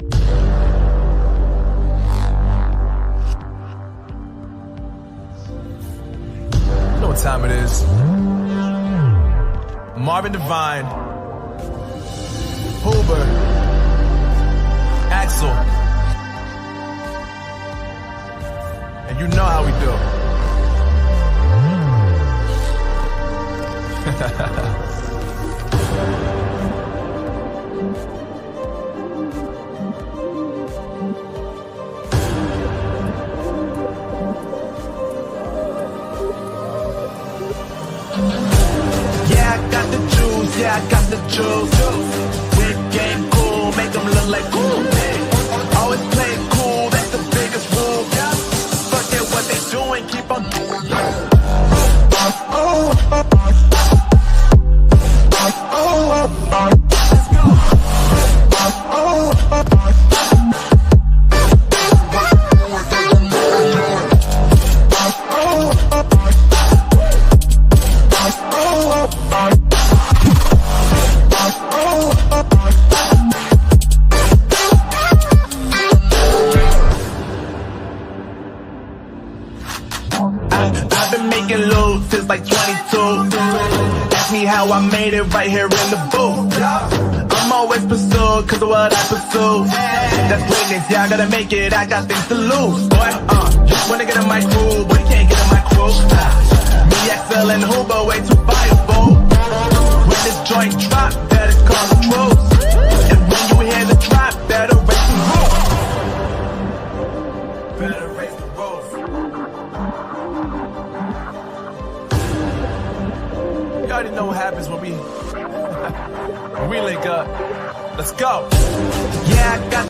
You know what time it is. Marvin Devine, Hoover, Axel, and you know how we do. Yeah, I got the juice. Whip game cool, make them look like cool. Always play cool, that's the biggest rule. Forget what they doing, keep on doing. Like 22. Ask me how I made it right here in the booth. I'm always pursued cause of what I pursue. That's greatness, yeah, I gotta make it, I got things to lose. Boy, just wanna get in my crew, but you can't get in my crew. Me, Axel, and Huber, way too fireable. When this joint drop, better call the truth. And when you hear the drop, better raise the roof. Better raise the roof. You already know what happens when we link up. Let's go. Yeah, I got.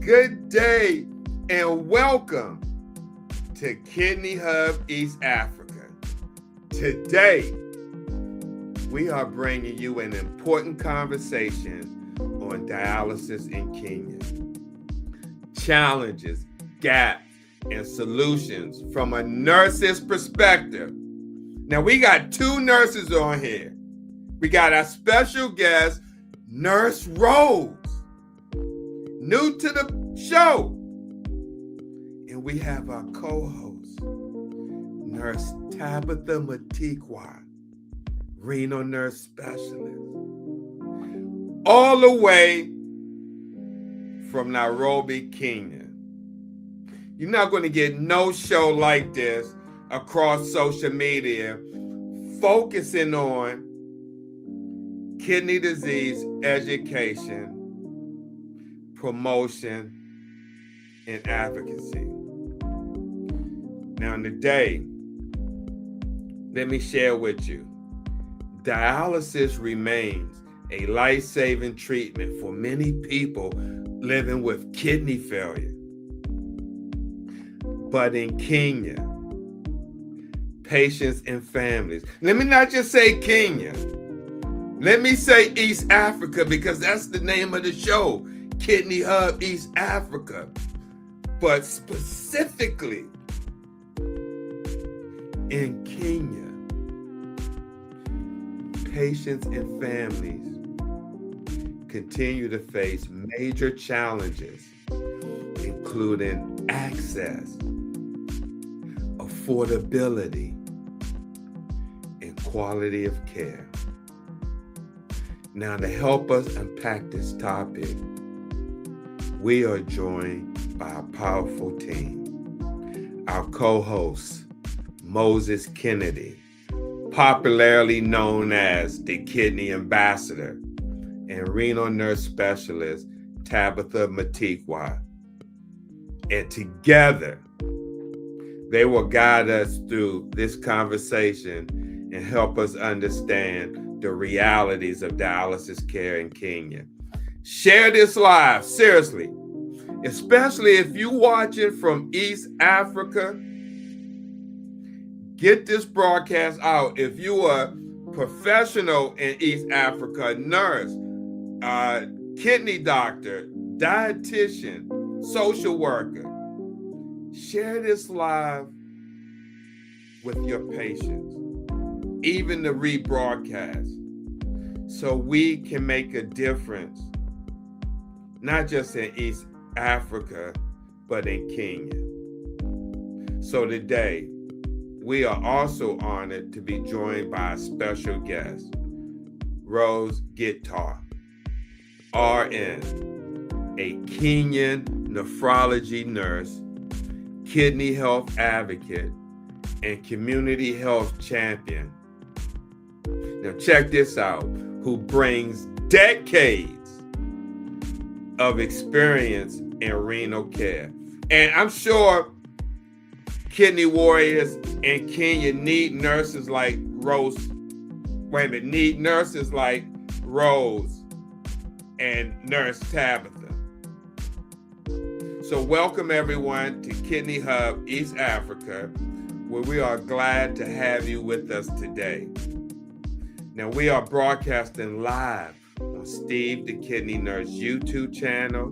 Good day and welcome to Kidney Hub East Africa. Today, we are bringing you an important conversation on dialysis in Kenya. Challenges, gaps, and solutions from a nurse's perspective. Now, we got two nurses on here. We got our special guest, Nurse Rose, new to the show. And we have our co-host, Nurse Tabitha Matekwa, renal nurse specialist, all the way from Nairobi, Kenya. You're not going to get no show like this across social media focusing on kidney disease education, promotion, and advocacy. Now today, let me share with you, dialysis remains a life-saving treatment for many people living with kidney failure. But in Kenya, patients and families, let me not just say Kenya, let me say East Africa, because that's the name of the show, Kidney Hub East Africa. But specifically in Kenya, patients and families continue to face major challenges, including access, affordability, and quality of care. Now, to help us unpack this topic, we are joined by a powerful team. Our co-host, Moses Kennedy, popularly known as the Kidney Ambassador, and renal nurse specialist, Tabitha Matekwa. And together, they will guide us through this conversation and help us understand the realities of dialysis care in Kenya. Share this live, seriously, especially if you're watching from East Africa Get this broadcast out. If you are professional in East Africa, nurse, kidney doctor, dietitian, social worker, share this live with your patients, even the rebroadcast, so we can make a difference, not just in East Africa, but in Kenya. So today, we are also honored to be joined by a special guest, Rose Gitau, RN, a Kenyan nephrology nurse, kidney health advocate, and community health champion. Now check this out, who brings decades of experience in renal care. And I'm sure kidney warriors in Kenya need nurses like Rose. Need nurses like Rose and Nurse Tabitha. So welcome everyone to Kidney Hub East Africa, where we are glad to have you with us today. Now we are broadcasting live on Steve the Kidney Nurse YouTube channel,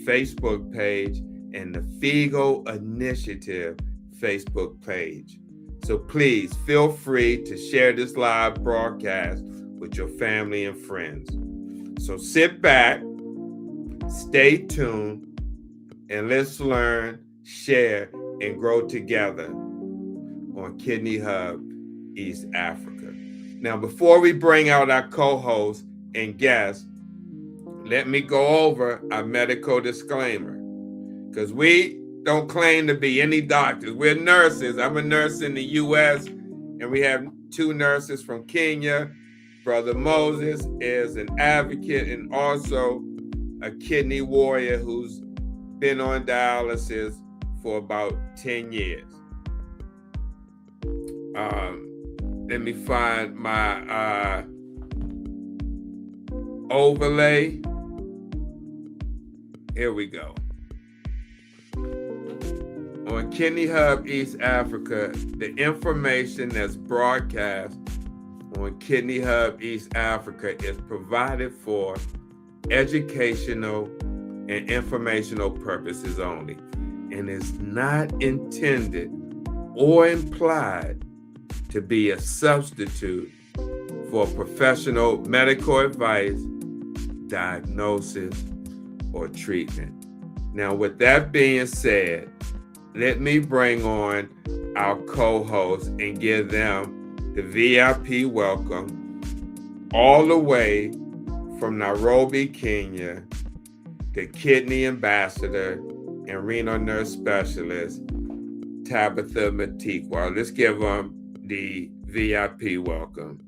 Facebook page, and the FIGO Initiative Facebook page. So please feel free to share this live broadcast with your family and friends. So sit back, stay tuned, and let's learn, share, and grow together on Kidney Hub East Africa. Now, before we bring out our co-hosts and guests, let me go over our medical disclaimer, because we don't claim to be any doctors. We're nurses. I'm a nurse in the U.S., and we have 2 nurses from Kenya. Brother Moses is an advocate and also a kidney warrior who's been on dialysis for about 10 years. Let me find my overlay. Here we go. On Kidney Hub East Africa, the information that's broadcast on Kidney Hub East Africa is provided for educational and informational purposes only, and is not intended or implied to be a substitute for professional medical advice, diagnosis, or treatment. Now, with that being said, let me bring on our co-hosts and give them the VIP welcome all the way from Nairobi, Kenya, the kidney ambassador and renal nurse specialist, Tabitha Matekwa. Let's give them the VIP welcome.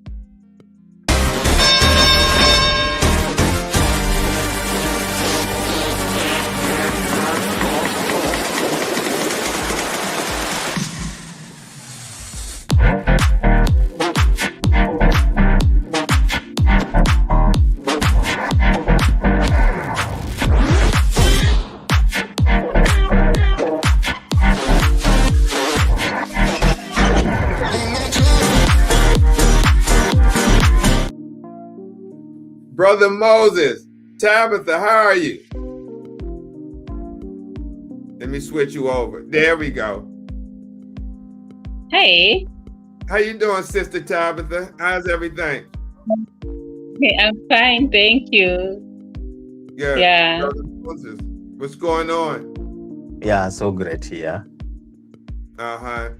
Brother Moses, Tabitha, how are you? Let me switch you over. There we go. Hey. How you doing, Sister Tabitha? How's everything? Hey, I'm fine, thank you. Good. Yeah. Brother Moses, what's going on? Yeah, so great here. Uh-huh.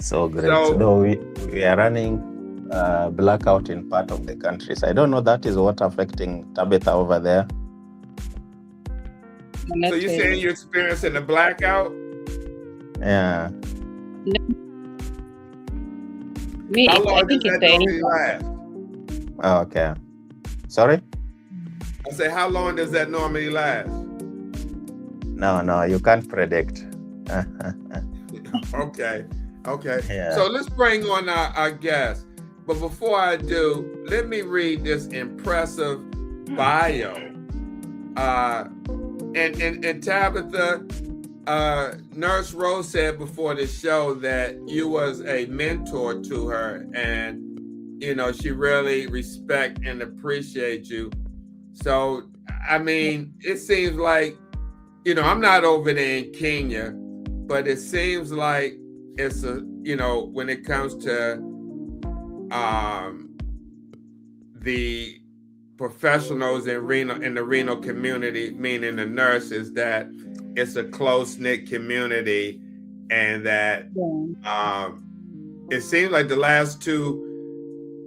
So great. So- Though we are running blackout in part of the country. So I don't know that is what affecting Tabitha over there. So you're saying you're experiencing a blackout? Yeah. Me, How I long think does it's that normally last? Oh, okay. Sorry? I say, how long does that normally last? No, you can't predict. Okay. Yeah. So let's bring on our guest. But before I do, let me read this impressive bio. And Tabitha, Nurse Rose said before the show that you was a mentor to her, and she really respect and appreciate you. So, I mean, it seems like, I'm not over there in Kenya, but it seems like it's when it comes to the professionals in the renal community, meaning the nurses, that it's a close-knit community, and that it seems like the last two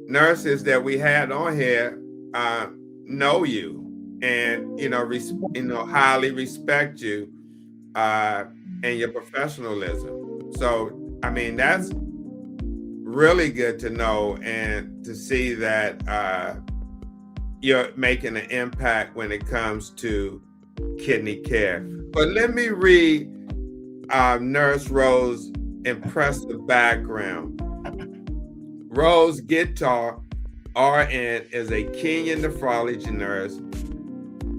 nurses that we had on here know you and highly respect you and your professionalism. So I mean, that's really good to know and to see that you're making an impact when it comes to kidney care. But let me read Nurse Rose's impressive background. Rose Gitau, RN, is a Kenyan nephrology nurse,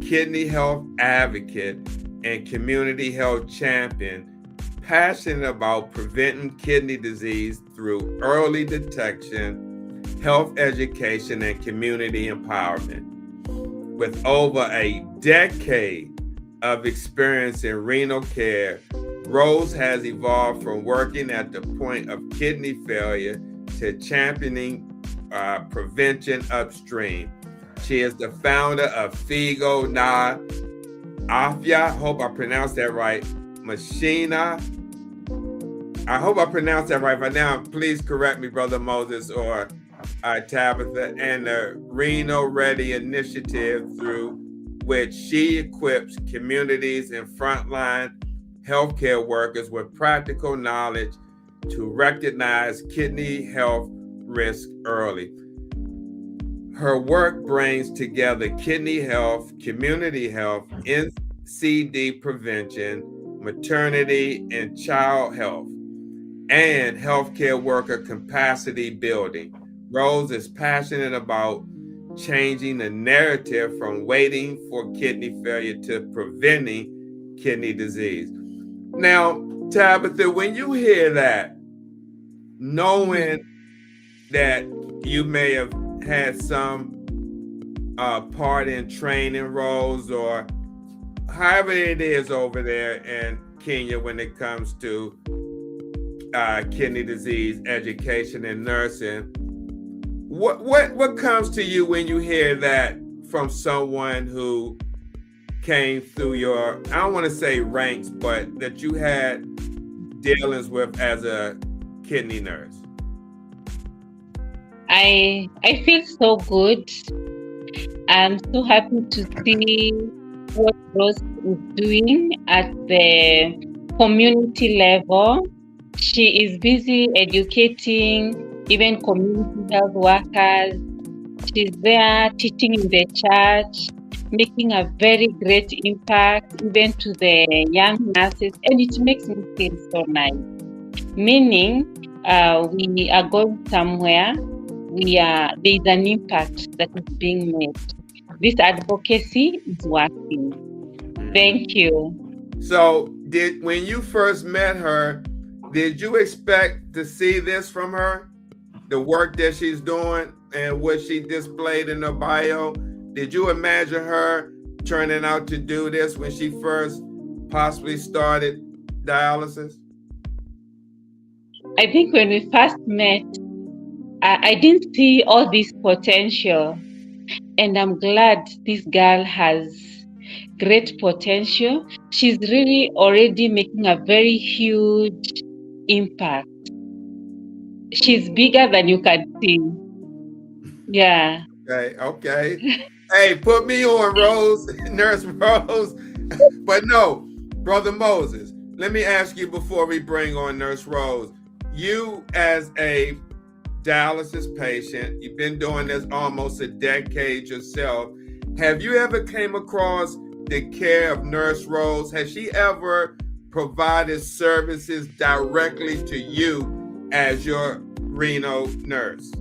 kidney health advocate, and community health champion, passionate about preventing kidney disease through early detection, health education, and community empowerment. With over a decade of experience in renal care, Rose has evolved from working at the point of kidney failure to championing prevention upstream. She is the founder of Figo Na Afya. Hope I pronounced that right. Machina. I hope I pronounced that right. But now, please correct me, Brother Moses or Tabitha. And the Renal Ready initiative, through which she equips communities and frontline healthcare workers with practical knowledge to recognize kidney health risk early. Her work brings together kidney health, community health, NCD prevention, maternity and child health, and healthcare worker capacity building. Rose is passionate about changing the narrative from waiting for kidney failure to preventing kidney disease. Now, Tabitha, when you hear that, knowing that you may have had some part in training roles or however it is over there in Kenya when it comes to kidney disease education and nursing, what comes to you when you hear that from someone who came through your, I don't want to say ranks, but that you had dealings with as a kidney nurse? I feel so good. I'm so happy to see what Rose is doing at the community level. She is busy educating even community health workers. She's there teaching in the church, making a very great impact even to the young nurses, and it makes me feel so nice. Meaning, we are going somewhere. There's an impact that is being made. This advocacy is working. Thank you. So, when you first met her, did you expect to see this from her? The work that she's doing and what she displayed in her bio? Did you imagine her turning out to do this when she first possibly started dialysis? I think when we first met, I didn't see all this potential, and I'm glad this girl has great potential. She's really already making a very huge impact. She's bigger than you can see. Yeah. Okay. Hey, put me on, Rose, Nurse Rose. But no, Brother Moses, let me ask you before we bring on Nurse Rose. You, as a dialysis patient, you've been doing this almost a decade yourself. Have you ever came across the care of Nurse Rose? Has she ever provided services directly to you as your renal nurse?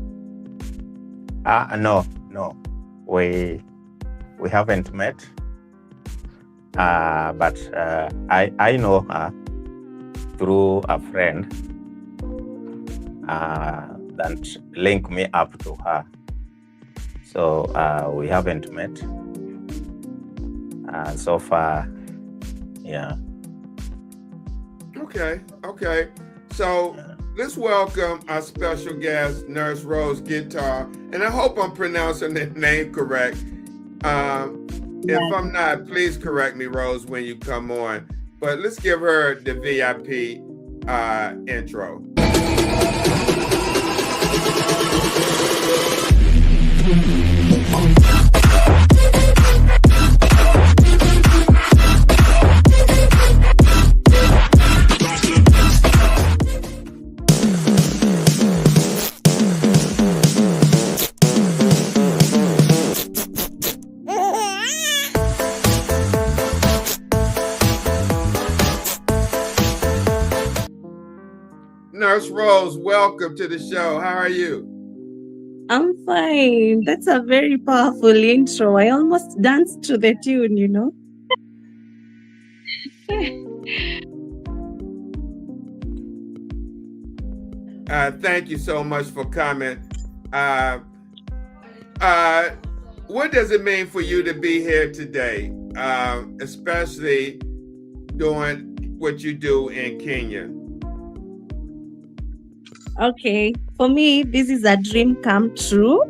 No. We haven't met. But I know her through a friend that linked me up to her. So we haven't met so far. Yeah. Okay. So let's welcome our special guest, Nurse Rose Gitau, and I hope I'm pronouncing the name correct. If I'm not, please correct me, Rose, when you come on. But let's give her the VIP intro. Nurse Rose, welcome to the show. How are you? I'm fine. That's a very powerful intro. I almost danced to the tune, you know. Thank you so much for coming. What does it mean for you to be here today, especially doing what you do in Kenya? Okay, for me, this is a dream come true.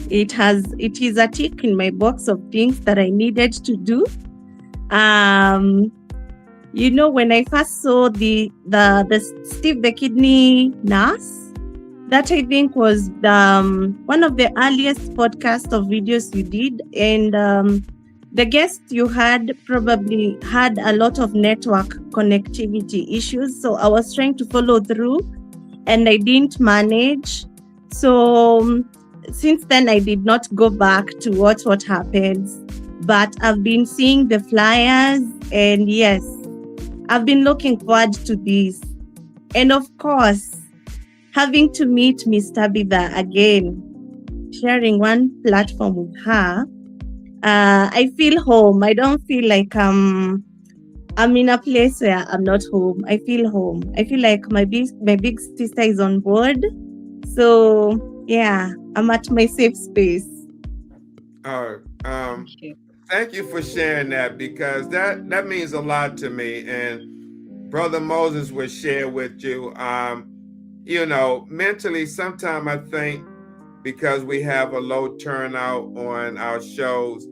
It is a tick in my box of things that I needed to do. You know, when I first saw the Steve the Kidney Nurse, that I think was one of the earliest podcasts of videos you did, and the guest you had probably had a lot of network connectivity issues, so I was trying to follow through and I didn't manage. So since then I did not go back to watch what happens, but I've been seeing the flyers, and yes, I've been looking forward to this. And of course, having to meet Miss Tabitha again, sharing one platform with her, I feel home. I don't feel like I'm in a place where I'm not home. I feel home. I feel like my big sister is on board. So yeah, I'm at my safe space. Thank you for sharing that, because that means a lot to me. And Brother Moses will share with you. You know, mentally, sometimes I think because we have a low turnout on our shows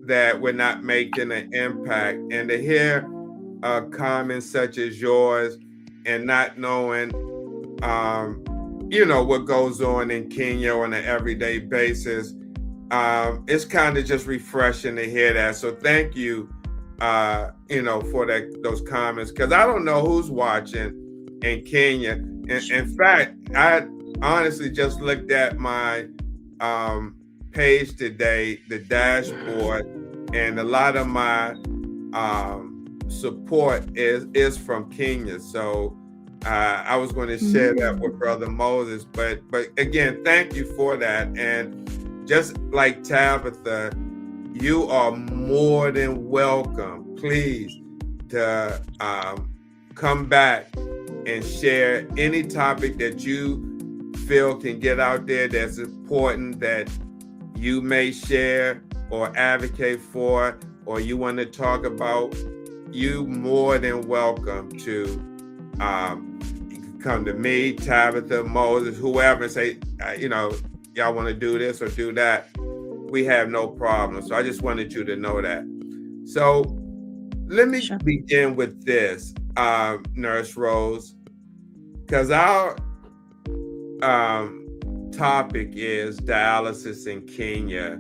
that we're not making an impact. And to hear comments such as yours and not knowing, you know, what goes on in Kenya on an everyday basis, it's kind of just refreshing to hear that. So thank you, you know, for those comments, because I don't know who's watching in Kenya. In fact, I honestly just looked at my page today, the dashboard, and a lot of my support is from Kenya. So I was going to share that with Brother Moses, but again, thank you for that. And just like Tabitha, you are more than welcome, please, to come back and share any topic that you feel can get out there that's important, that you may share or advocate for, or you want to talk about. You more than welcome to come to me, Tabitha, Moses, whoever, and say, you know, y'all want to do this or do that. We have no problem. So I just wanted you to know that. So let me begin with this, Nurse Rose, because our topic is dialysis in Kenya,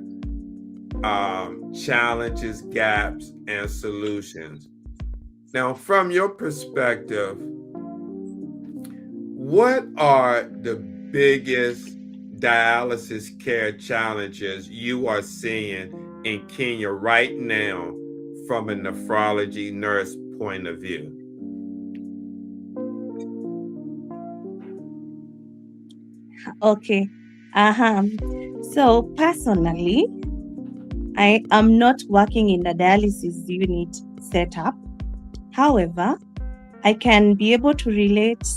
challenges, gaps, and solutions. Now, from your perspective, what are the biggest dialysis care challenges you are seeing in Kenya right now from a nephrology nurse point of view? Okay. So personally, I am not working in the dialysis unit setup. However, I can be able to relate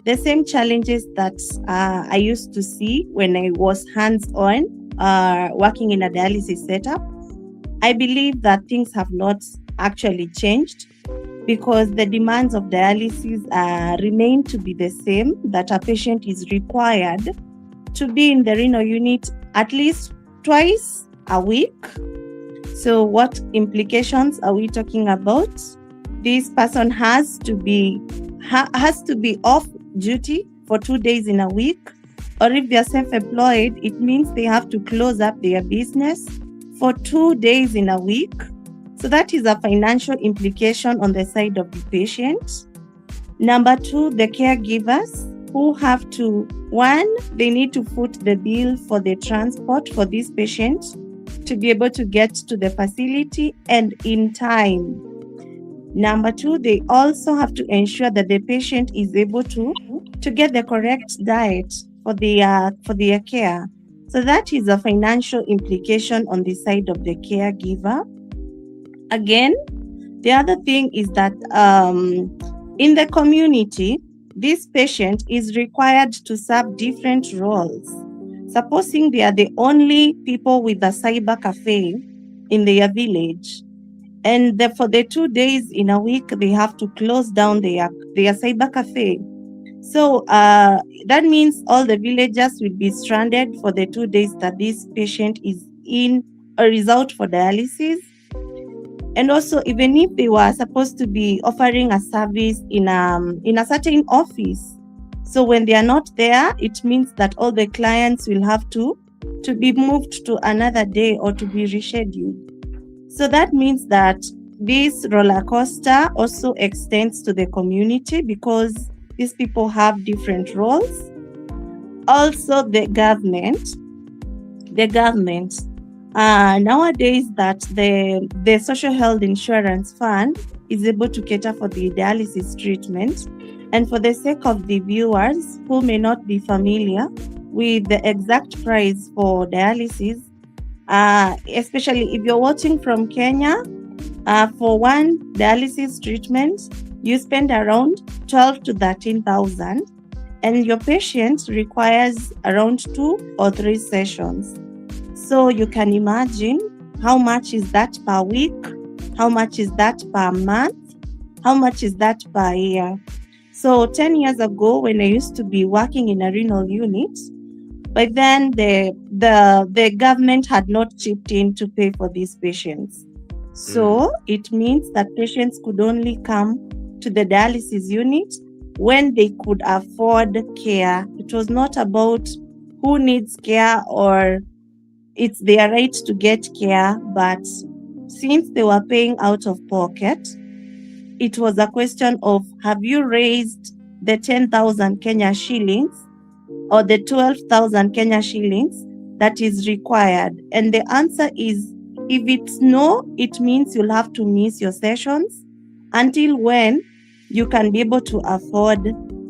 the same challenges that I used to see when I was hands-on working in a dialysis setup. I believe that things have not actually changed because the demands of dialysis remain to be the same, that a patient is required to be in the renal unit at least twice a week. So what implications are we talking about? This person has to be off duty for 2 days in a week, or if they're self-employed, it means they have to close up their business for 2 days in a week. So that is a financial implication on the side of the patient. Number two, the caregivers who have to, one, they need to foot the bill for the transport for this patient to be able to get to the facility and in time. Number two, they also have to ensure that the patient is able to get the correct diet for their care. So that is a financial implication on the side of the caregiver. Again, the other thing is that in the community, this patient is required to serve different roles. Supposing they are the only people with a cyber cafe in their village, and for the 2 days in a week, they have to close down their cyber cafe. So that means all the villagers will be stranded for the 2 days that this patient is in or is out for dialysis. And also, even if they were supposed to be offering a service in a certain office, so when they are not there, it means that all the clients will have to be moved to another day or to be rescheduled. So that means that this roller coaster also extends to the community because these people have different roles. Also, the government, nowadays that the social health insurance fund is able to cater for the dialysis treatment. And for the sake of the viewers who may not be familiar with the exact price for dialysis, especially if you're watching from Kenya, for one dialysis treatment, you spend around 12 to 13,000, and your patient requires around 2 or 3 sessions. So you can imagine how much is that per week, how much is that per month, how much is that per year. So 10 years ago, when I used to be working in a renal unit, by then the government had not chipped in to pay for these patients. So it means that patients could only come to the dialysis unit when they could afford care. It was not about who needs care or it's their right to get care, but since they were paying out of pocket, it was a question of, have you raised the 10,000 Kenya shillings or the 12,000 Kenya shillings that is required? And the answer is, if it's no, it means you'll have to miss your sessions until when you can be able to afford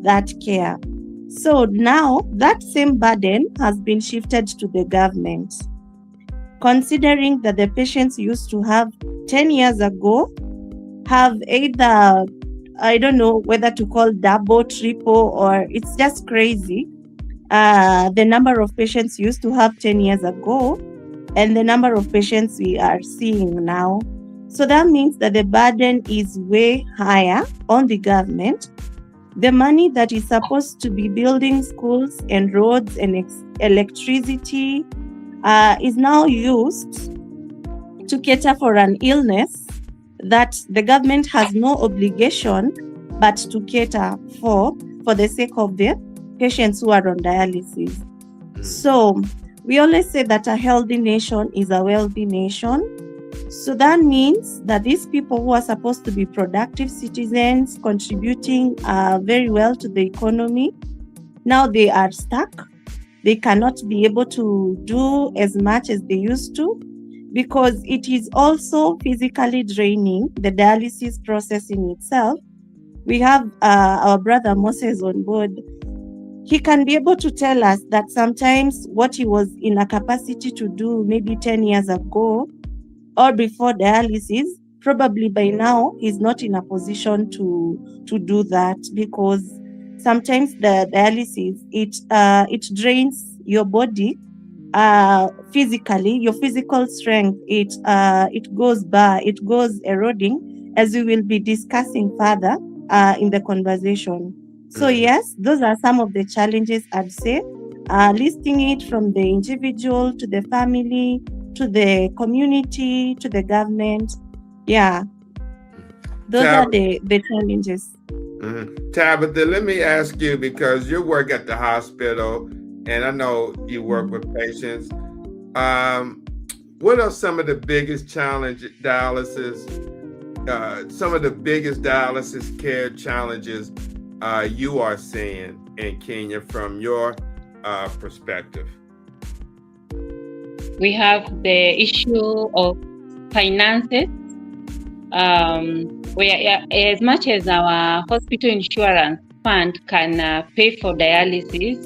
that care. So now that same burden has been shifted to the government. Considering that the patients used to have 10 years ago have either, I don't know whether to call double, triple, or it's just crazy. The number of patients used to have 10 years ago and the number of patients we are seeing now. So that means that the burden is way higher on the government. The money that is supposed to be building schools and roads and electricity is now used to cater for an illness that the government has no obligation but to cater for the sake of the patients who are on dialysis. So we always say that a healthy nation is a wealthy nation. So that means that these people who are supposed to be productive citizens, contributing very well to the economy, now they are stuck. They cannot be able to do as much as they used to because it is also physically draining, the dialysis process in itself. We have our brother Moses on board. He can be able to tell us that sometimes what he was in a capacity to do maybe 10 years ago, or before dialysis, probably by now he's not in a position to do that, because sometimes the dialysis it drains your body physically, your physical strength. It goes eroding, as we will be discussing further in the conversation. So yes, those are some of the challenges, I'd say, listing it from the individual to the family to the community to the government. Yeah, those are the challenges. Tabitha, let me ask you, because you work at the hospital and I know you work with patients. What are some of the biggest some of the biggest dialysis care challenges you are seeing in Kenya from your perspective? We have the issue of finances. Where as much as our hospital insurance fund can pay for dialysis,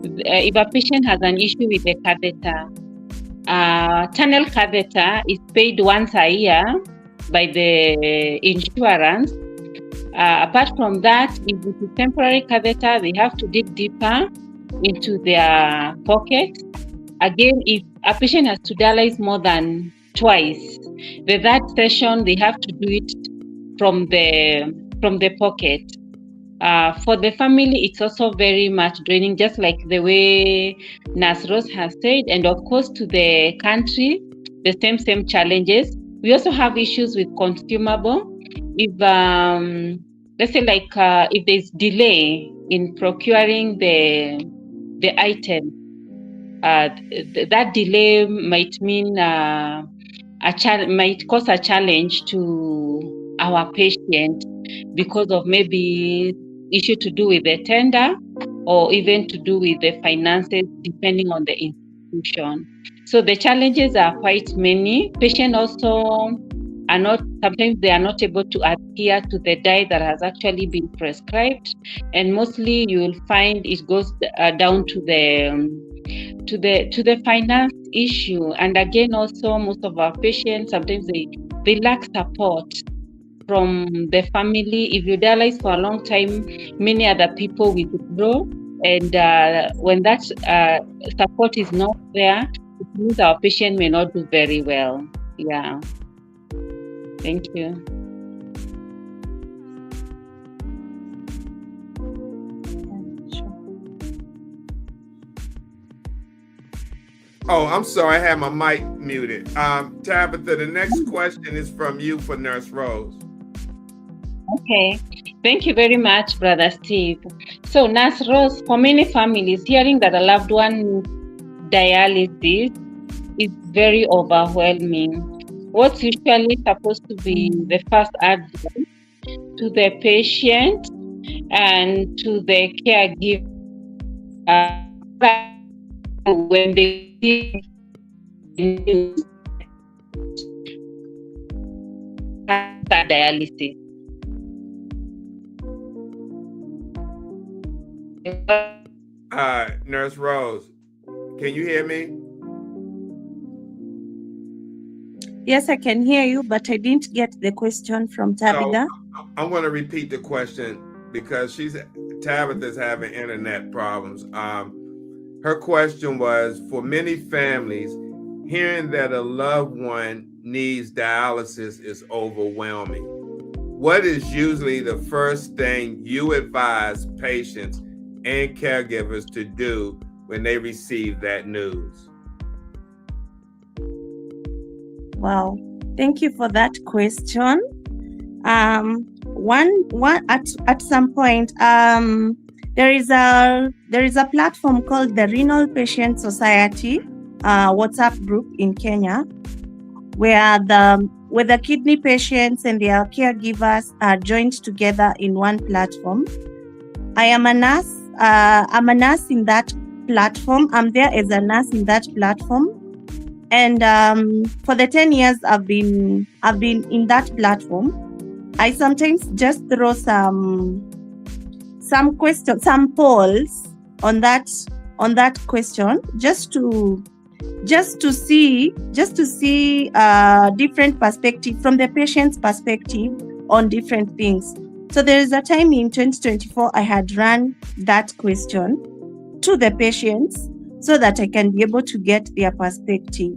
if a patient has an issue with a catheter, tunnel catheter is paid once a year by the insurance. Apart from that, if it's a temporary catheter, they have to dig deeper into their pocket. Again, if a patient has to dialyze more than twice, the third session they have to do it from the pocket. For the family, it's also very much draining, just like the way Nurse Rose has said, and of course to the country, the same challenges. We also have issues with consumable. If let's say if there's delay in procuring the item, that delay might mean might cause a challenge to our patient because of maybe issue to do with the tender or even to do with the finances, depending on the institution. So the challenges are quite many. Patients also sometimes they are not able to adhere to the diet that has actually been prescribed, and mostly you will find it goes down to the finance issue. And again, also most of our patients, sometimes they lack support from the family. If you dialyze for a long time, many other people will withdraw, and when that support is not there, it means our patient may not do very well. Yeah. Thank you. Oh, I'm sorry, I had my mic muted. Tabitha, the next question is from you for Nurse Rose. Okay, thank you very much, Brother Steve. So, Nurse Rose, for many families, hearing that a loved one needs dialysis is very overwhelming. What's usually supposed to be the first advice to the patient and to the caregiver when they see news dialysis? Nurse Rose, can you hear me? Yes, I can hear you, but I didn't get the question from Tabitha. So, I'm going to repeat the question because Tabitha's having internet problems. Her question was, for many families, hearing that a loved one needs dialysis is overwhelming. What is usually the first thing you advise patients and caregivers to do when they receive that news? Wow, thank you for that question. At some point, there is a platform called the Renal Patient Society WhatsApp group in Kenya, where the kidney patients and their caregivers are joined together in one platform. I am a nurse. I'm a nurse in that platform. I'm there as a nurse in that platform. And for the 10 years I've been in that platform, I sometimes just throw some questions, some polls on that question, just to just to see different perspective from the patient's perspective on different things. So there is a time in 2024 I had run that question to the patients so that I can be able to get their perspective.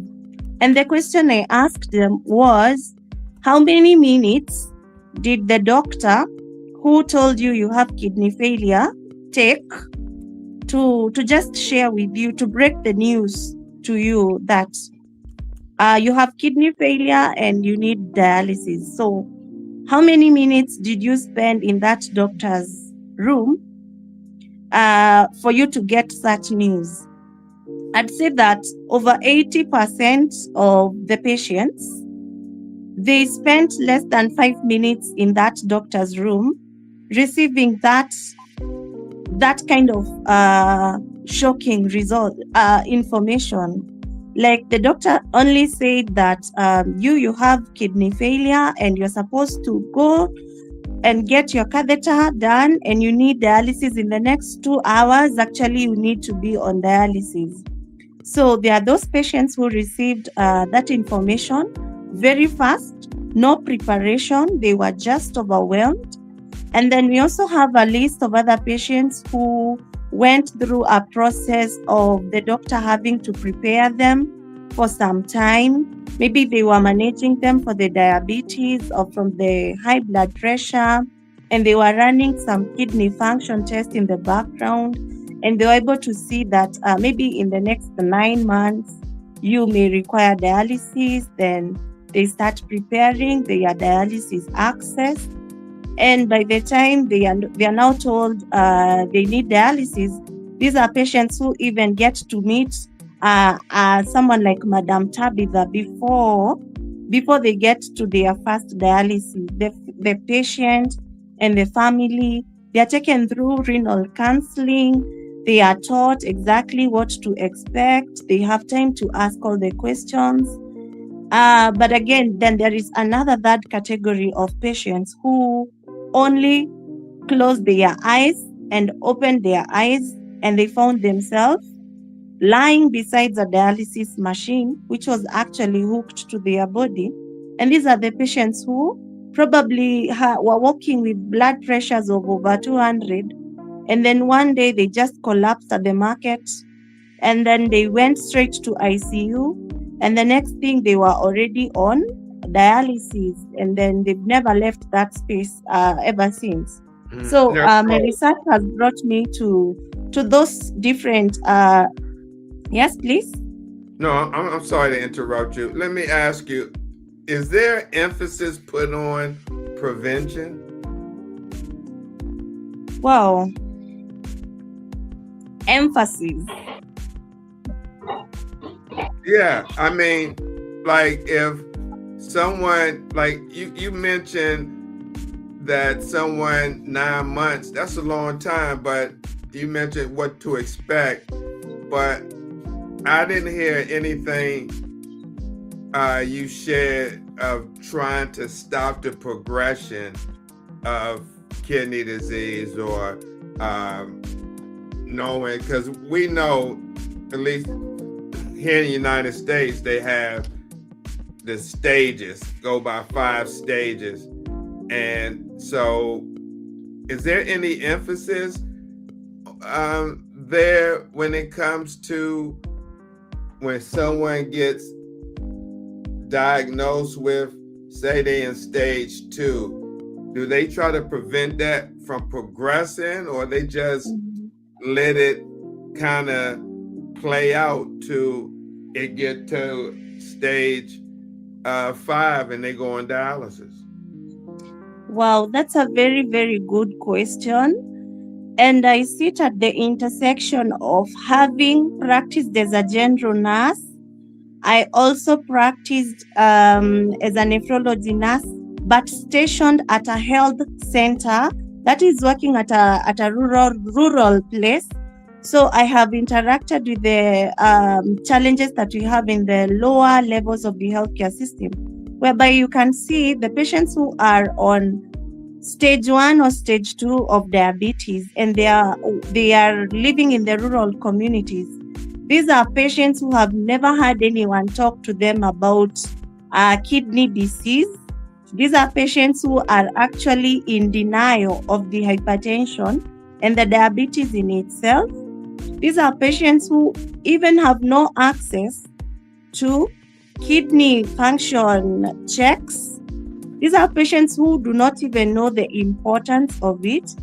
And the question I asked them was, how many minutes did the doctor who told you you have kidney failure take to just share with you, to break the news to you that you have kidney failure and you need dialysis? So how many minutes did you spend in that doctor's room for you to get such news? I'd say that over 80% of the patients, they spent less than 5 minutes in that doctor's room receiving that kind of shocking result information. Like the doctor only said that you have kidney failure and you're supposed to go and get your catheter done and you need dialysis in the next 2 hours. Actually, you need to be on dialysis. So there are those patients who received that information very fast, no preparation. They were just overwhelmed. And then we also have a list of other patients who went through a process of the doctor having to prepare them for some time. Maybe they were managing them for the diabetes or from the high blood pressure, and they were running some kidney function tests in the background, and they were able to see that maybe in the next 9 months, you may require dialysis. Then they start preparing their dialysis access. And by the time they are now told they need dialysis, these are patients who even get to meet someone like Madam Tabitha before they get to their first dialysis. The patient and the family, they are taken through renal counseling. They are taught exactly what to expect. They have time to ask all the questions. But again, then there is another third category of patients who only closed their eyes and opened their eyes, and they found themselves lying beside a dialysis machine, which was actually hooked to their body. And these are the patients who probably were walking with blood pressures of over 200. And then one day they just collapsed at the market, and then they went straight to ICU. And the next thing, they were already on dialysis, and then they've never left that space ever since. So my research has brought me to those different. Yes, please. No, I'm sorry to interrupt you. Let me ask you: is there emphasis put on prevention? Wow, emphasis. Yeah, I mean, like if someone, like you mentioned that someone 9 months, that's a long time, but you mentioned what to expect, but I didn't hear anything you shared of trying to stop the progression of kidney disease or knowing, because we know, at least here in the United States, they have the stages, go by 5 stages. And so is there any emphasis there when it comes to when someone gets diagnosed with, say they in stage 2, do they try to prevent that from progressing, or they just let it kind of play out to it get to stage 5 and they go on dialysis? Wow, that's a very, very good question. And I sit at the intersection of having practiced as a general nurse. I also practiced as a nephrology nurse, but stationed at a health center that is working at a rural place. So I have interacted with the challenges that we have in the lower levels of the healthcare system, whereby you can see the patients who are on stage 1 or stage 2 of diabetes, and they are living in the rural communities. These are patients who have never had anyone talk to them about kidney disease. These are patients who are actually in denial of the hypertension and the diabetes in itself. These are patients who even have no access to kidney function checks. These are patients who do not even know the importance of it.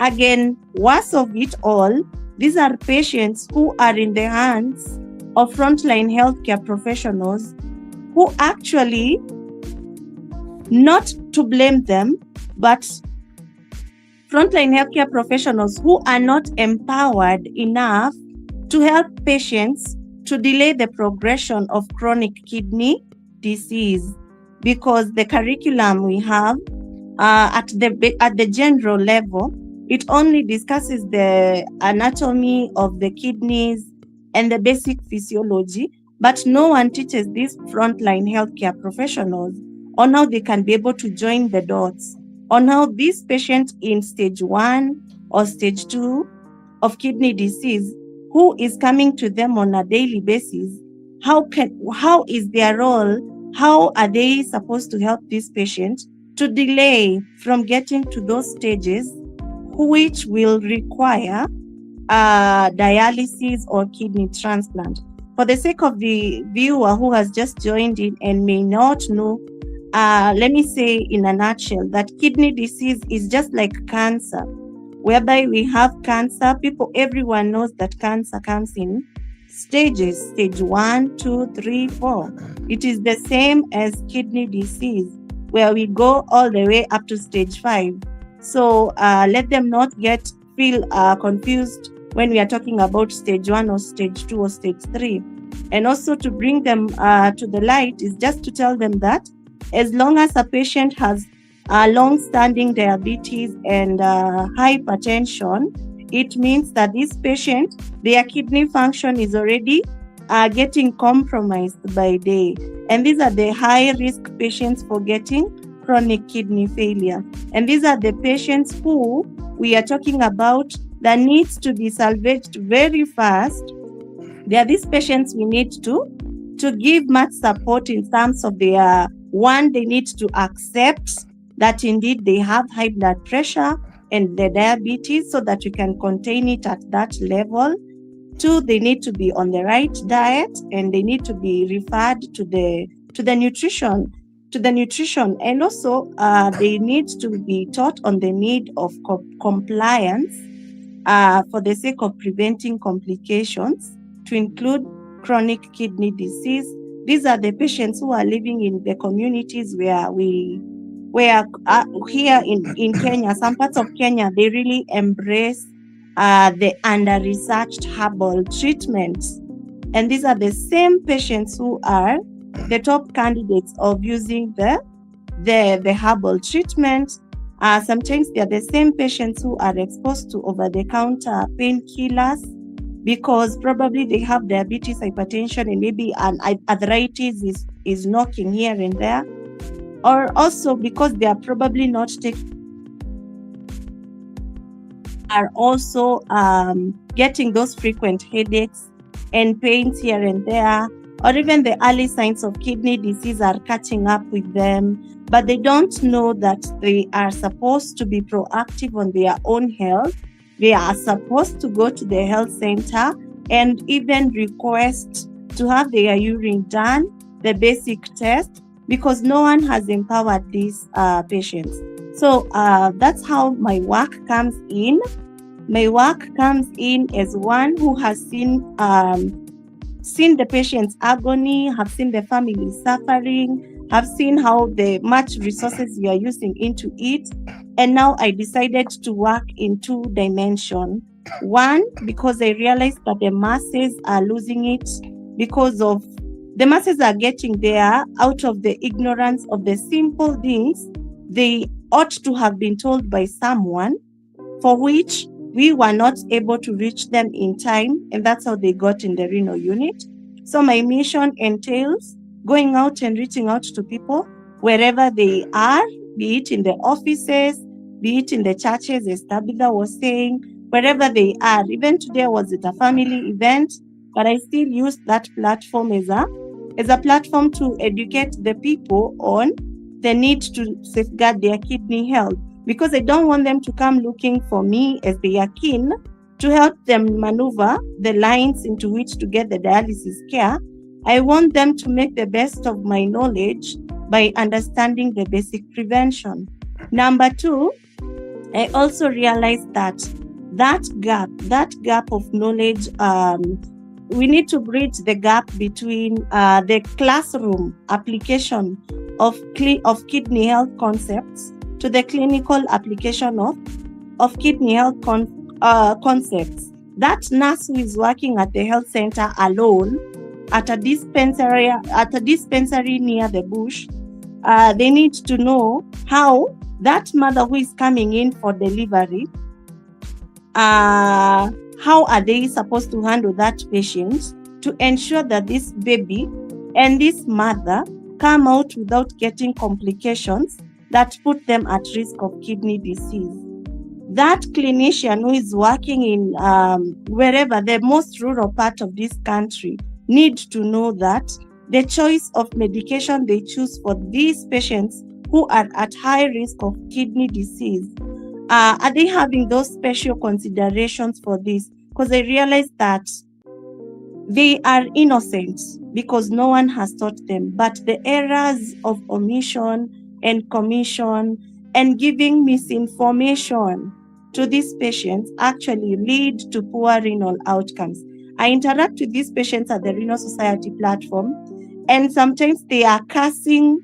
Again, worst of it all, these are patients who are in the hands of frontline healthcare professionals who actually, not to blame them, but frontline healthcare professionals who are not empowered enough to help patients to delay the progression of chronic kidney disease, because the curriculum we have at the general level, it only discusses the anatomy of the kidneys and the basic physiology, but no one teaches these frontline healthcare professionals on how they can be able to join the dots, on how this patient in stage 1 or stage 2 of kidney disease, who is coming to them on a daily basis, how is their role, how are they supposed to help this patient to delay from getting to those stages which will require dialysis or kidney transplant. For the sake of the viewer who has just joined in and may not know, let me say in a nutshell that kidney disease is just like cancer, whereby we have cancer. Everyone knows that cancer comes in stages, stage 1, 2, 3, 4. It is the same as kidney disease, where we go all the way up to stage 5. So let them not feel confused when we are talking about stage 1 or stage 2 or stage 3. And also to bring them to the light is just to tell them that as long as a patient has long-standing diabetes and hypertension, it means that this patient, their kidney function is already getting compromised by day. And these are the high-risk patients for getting chronic kidney failure. And these are the patients who we are talking about that needs to be salvaged very fast. They are these patients we need to give much support in terms of their, one, they need to accept that indeed they have high blood pressure and the diabetes so that we can contain it at that level. 2, they need to be on the right diet and they need to be referred to the nutrition. And also they need to be taught on the need of compliance for the sake of preventing complications, to include chronic kidney disease. These are the patients who are living in the communities where here in Kenya, some parts of Kenya, they really embrace the under-researched herbal treatments. And these are the same patients who are the top candidates of using the herbal treatment. Sometimes they are the same patients who are exposed to over-the-counter painkillers because probably they have diabetes, hypertension, and maybe an arthritis is knocking here and there. Or also because they are probably not are also getting those frequent headaches and pains here and there, or even the early signs of kidney disease are catching up with them, but they don't know that they are supposed to be proactive on their own health. They are supposed to go to the health center and even request to have their urine done, the basic test, because no one has empowered these patients. So that's how my work comes in. My work comes in as one who has seen the patient's agony, have seen the family suffering, have seen how much resources we are using into it. And now I decided to work in 2 dimensions. One, because I realized that the masses are losing it because of the masses are getting there out of the ignorance of the simple things they ought to have been told by someone, for which we were not able to reach them in time, and that's how they got in the renal unit. So my mission entails going out and reaching out to people wherever they are, be it in the offices, be it in the churches, as Tabitha was saying, wherever they are. Even today I was at a family event but I still use that platform as a platform to educate the people on the need to safeguard their kidney health, because I don't want them to come looking for me as they are keen to help them maneuver the lines into which to get the dialysis care. I want them to make the best of my knowledge by understanding the basic prevention. Number two, I also realized that gap of knowledge, we need to bridge the gap between the classroom application of kidney health concepts to the clinical application of kidney health concepts. That nurse who is working at the health center alone at a dispensary near the bush, they need to know how that mother who is coming in for delivery, how are they supposed to handle that patient to ensure that this baby and this mother come out without getting complications that put them at risk of kidney disease. That clinician who is working in wherever, the most rural part of this country, need to know that the choice of medication they choose for these patients who are at high risk of kidney disease, are they having those special considerations for this? Because I realized that they are innocent because no one has taught them, but the errors of omission and commission and giving misinformation to these patients actually lead to poor renal outcomes. I interact with these patients at the Renal Society platform, and sometimes they are cursing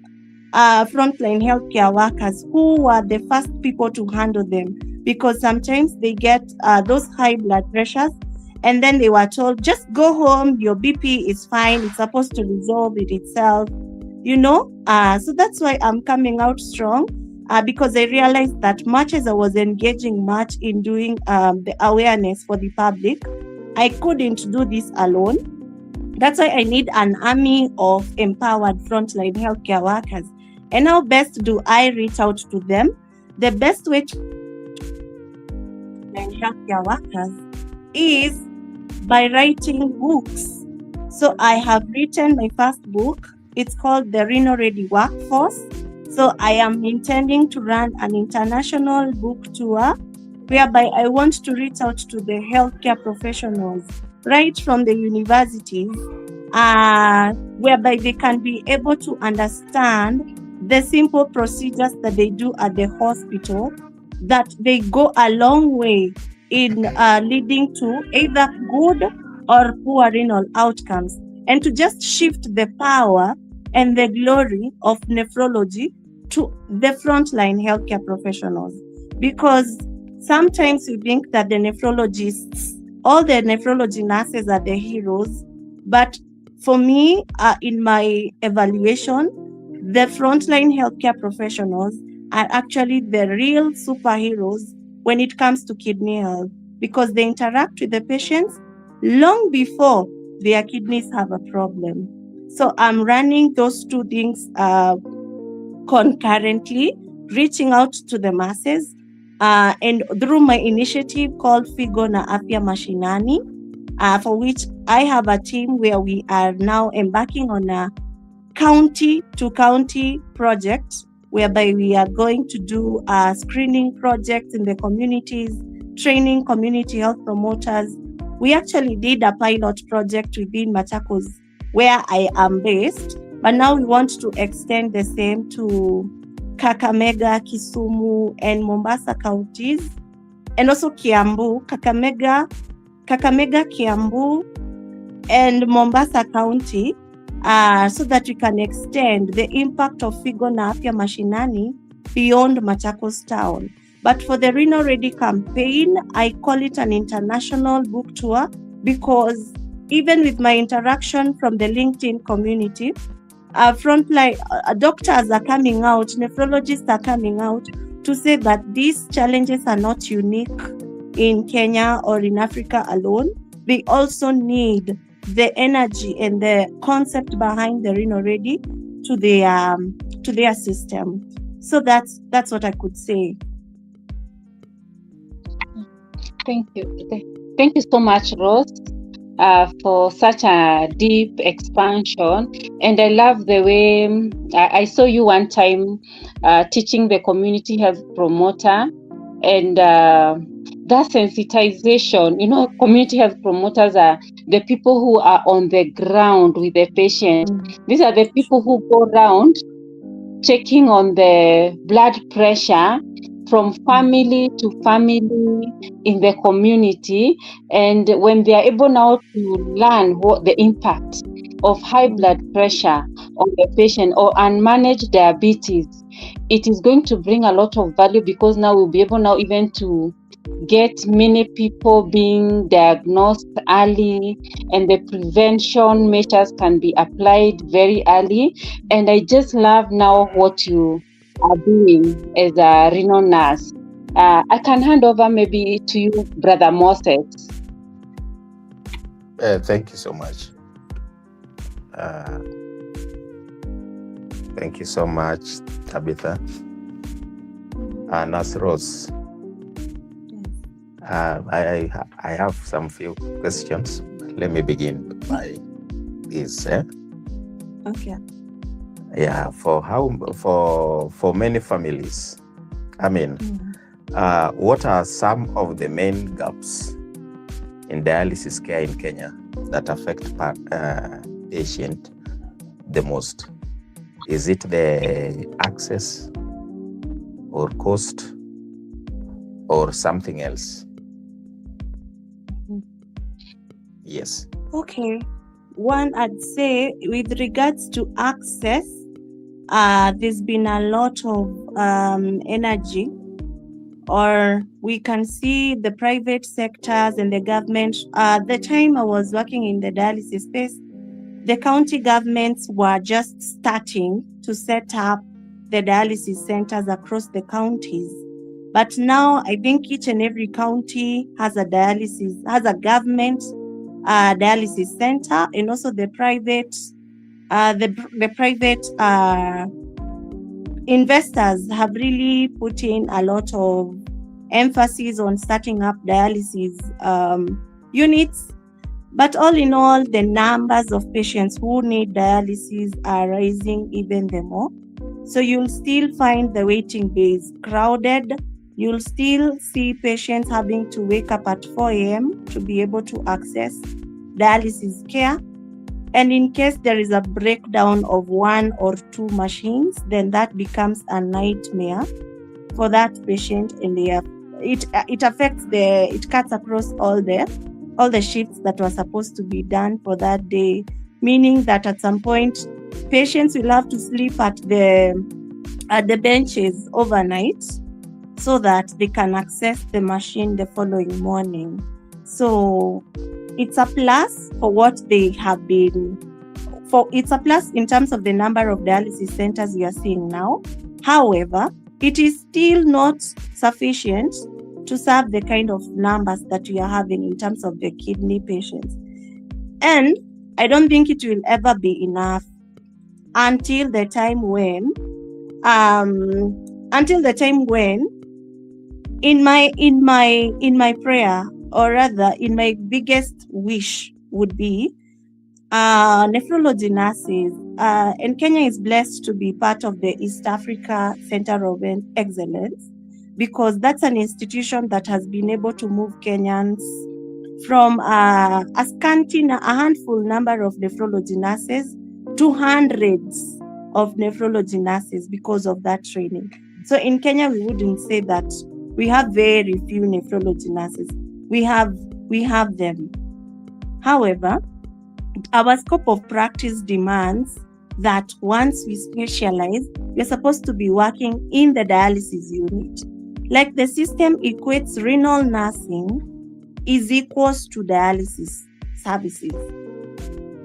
frontline healthcare workers who were the first people to handle them, because sometimes they get those high blood pressures and then they were told, just go home, your BP is fine, it's supposed to resolve it itself, so that's why I'm coming out strong, because I realized that much as I was engaging much in doing the awareness for the public, I couldn't do this alone. That's why I need an army of empowered frontline healthcare workers. And how best do I reach out to them? The best way to healthcare workers is by writing books. So I have written my first book. It's called The Renal Ready Workforce. So I am intending to run an international book tour whereby I want to reach out to the healthcare professionals right from the universities, whereby they can be able to understand the simple procedures that they do at the hospital, that they go a long way in leading to either good or poor renal outcomes, and to just shift the power and the glory of nephrology to the frontline healthcare professionals. Because sometimes we think that the nephrologists, all the nephrology nurses are the heroes, but for me, in my evaluation, the frontline healthcare professionals are actually the real superheroes when it comes to kidney health, because they interact with the patients long before their kidneys have a problem. So I'm running those two things concurrently, reaching out to the masses, and through my initiative called Figo na Afya Mashinani, for which I have a team where we are now embarking on a county-to-county project, whereby we are going to do screening projects in the communities, training community health promoters. We actually did a pilot project within Matekwa, where I am based, but now we want to extend the same to Kakamega, Kisumu, and Mombasa counties, and also Kiambu, Kakamega, Kiambu, and Mombasa County, so that we can extend the impact of Figo na Afya Mashinani beyond Machakos town. But for the Renal Ready campaign, I call it an international book tour, because even with my interaction from the LinkedIn community, frontline doctors are coming out, nephrologists are coming out to say that these challenges are not unique in Kenya or in Africa alone. They also need the energy and the concept behind the Renal Ready to their system. So that's what I could say. Thank you so much, Rose. for such a deep expansion. And I love the way I saw you one time teaching the community health promoter, and that sensitization. Community health promoters are the people who are on the ground with the patient. These are the people who go around checking on the blood pressure from family to family in the community. And when they are able now to learn what the impact of high blood pressure on the patient or unmanaged diabetes, it is going to bring a lot of value, because now we'll be able now even to get many people being diagnosed early, and the prevention measures can be applied very early. And I just love now what you are doing as a renal nurse. I can hand over maybe to you, Brother Moses. Thank you so much. Thank you so much, Tabitha. Nurse Rose, I have some few questions. Let me begin by this. Okay. Yeah, for many families, what are some of the main gaps in dialysis care in Kenya that affect patient the most? Is it the access or cost or something else? Yes. Okay. One, I'd say with regards to access, there's been a lot of energy, or we can see the private sectors and the government. The time I was working in the dialysis space, the county governments were just starting to set up the dialysis centers across the counties. But now I think each and every county has a government dialysis center, and also the private investors have really put in a lot of emphasis on starting up dialysis units. But all in all, the numbers of patients who need dialysis are rising even the more. So you'll still find the waiting days crowded. You'll still see patients having to wake up at 4 a.m. to be able to access dialysis care. And in case there is a breakdown of one or two machines, then that becomes a nightmare for that patient. And it affects it cuts across all the shifts that were supposed to be done for that day, meaning that at some point, patients will have to sleep at the benches overnight so that they can access the machine the following morning. So it's a plus for what they have been. It's a plus in terms of the number of dialysis centers we are seeing now. However, it is still not sufficient to serve the kind of numbers that we are having in terms of the kidney patients. And I don't think it will ever be enough until the time when in my prayer, or rather in my biggest wish, would be nephrology nurses. And Kenya is blessed to be part of the East Africa Center of Excellence, because that's an institution that has been able to move Kenyans from a handful number of nephrology nurses to hundreds of nephrology nurses because of that training. So in Kenya, we wouldn't say that we have very few nephrology nurses. We have them. However, our scope of practice demands that once we specialize, we're supposed to be working in the dialysis unit. Like the system equates renal nursing is equals to dialysis services.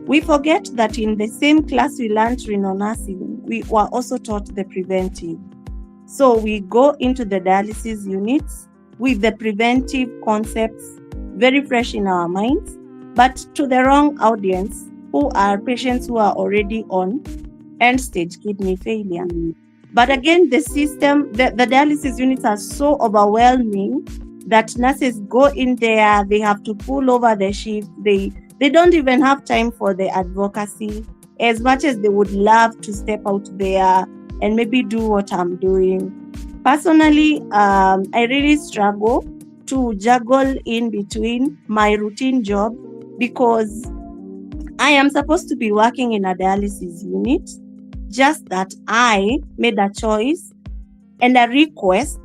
We forget that in the same class we learned renal nursing, we were also taught the preventive. So we go into the dialysis units with the preventive concepts very fresh in our minds, but to the wrong audience, who are patients who are already on end-stage kidney failure. But again, the system, the dialysis units are so overwhelming that nurses go in there, they have to pull over the shift, they They don't even have time for the advocacy as much as they would love to step out there and maybe do what I'm doing. Personally, I really struggle to juggle in between my routine job because I am supposed to be working in a dialysis unit, just that I made a choice and a request,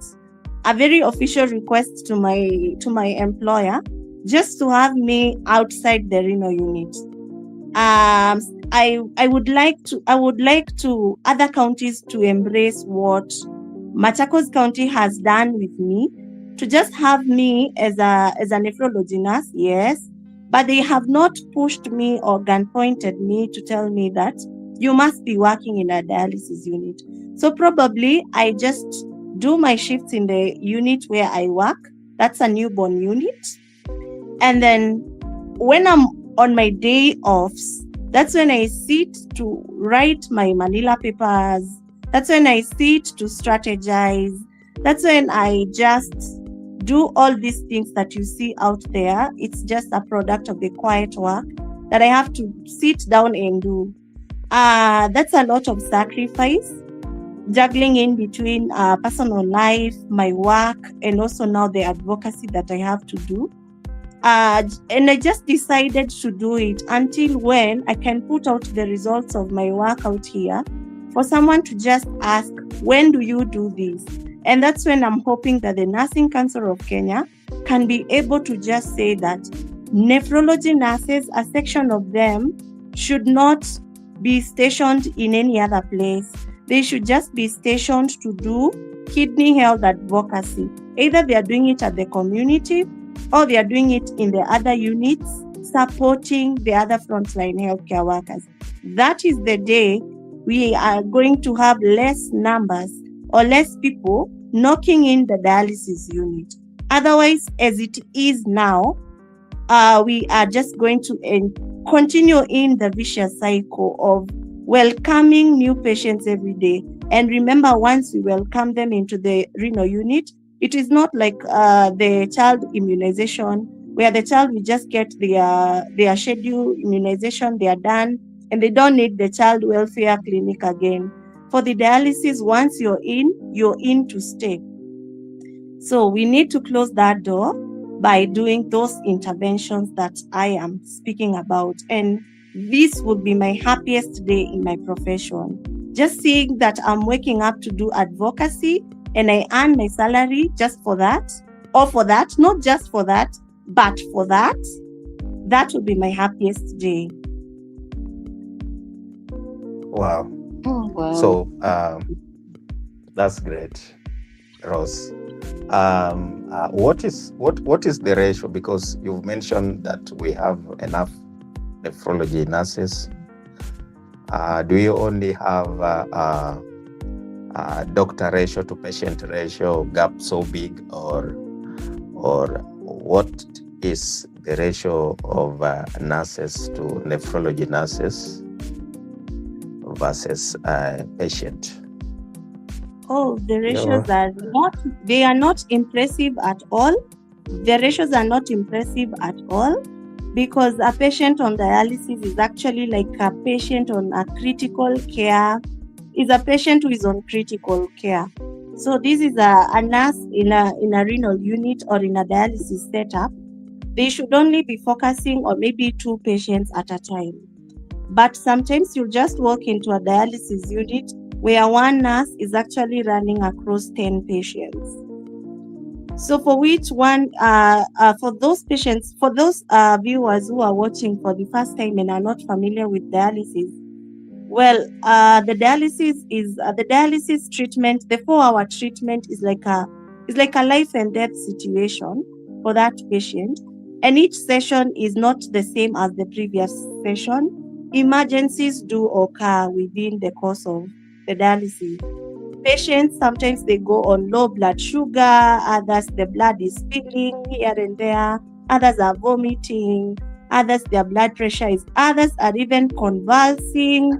a very official request to my employer, just to have me outside the renal unit. I would like to other counties to embrace what Machakos County has done with me, to just have me as a nephrology nurse, yes, but they have not pushed me or gun-pointed me to tell me that you must be working in a dialysis unit. So probably I just do my shifts in the unit where I work. That's a newborn unit. And then when I'm on my day offs, that's when I sit to write my Manila papers. That's when I sit to strategize. That's when I just do all these things that you see out there. It's just a product of the quiet work that I have to sit down and do. That's a lot of sacrifice, juggling in between personal life, my work, and also now the advocacy that I have to do. And I just decided to do it until when I can put out the results of my work out here for someone to just ask, when do you do this? And that's when I'm hoping that the Nursing Council of Kenya can be able to just say that nephrology nurses, a section of them, should not be stationed in any other place. They should just be stationed to do kidney health advocacy. Either they are doing it at the community or they are doing it in the other units, supporting the other frontline healthcare workers. That is the day we are going to have less numbers or less people knocking in the dialysis unit. Otherwise, as it is now, we are just going to continue in the vicious cycle of welcoming new patients every day. And remember, once we welcome them into the renal unit, it is not like the child immunization, where the child will just get their scheduled immunization, they are done, and they don't need the child welfare clinic again. For the dialysis, once you're in to stay. So we need to close that door by doing those interventions that I am speaking about. And this would be my happiest day in my profession. Just seeing that I'm waking up to do advocacy and I earn my salary just for that, or for that, not just for that, but for that, that would be my happiest day. Wow. Oh, wow. So that's great, Rose. What is the ratio? Because you've mentioned that we have enough nephrology nurses. Do you only have doctor ratio to patient ratio gap so big, or what is the ratio of nurses to nephrology nurses versus patient? Oh, the ratios are not impressive at all. The ratios are not impressive at all, because a patient on dialysis is actually like a patient on a critical care, is a patient who is on critical care. So this is a nurse in a renal unit or in a dialysis setup. They should only be focusing on maybe 2 patients at a time. But sometimes you'll just walk into a dialysis unit where one nurse is actually running across 10 patients. So for which one, for those patients, for those viewers who are watching for the first time and are not familiar with dialysis, well, the dialysis treatment, the 4-hour treatment is like a life and death situation for that patient. And each session is not the same as the previous session. Emergencies do occur within the course of the dialysis. Patients, sometimes they go on low blood sugar, others the blood is spilling here and there, others are vomiting, others their blood pressure is, others are even convulsing,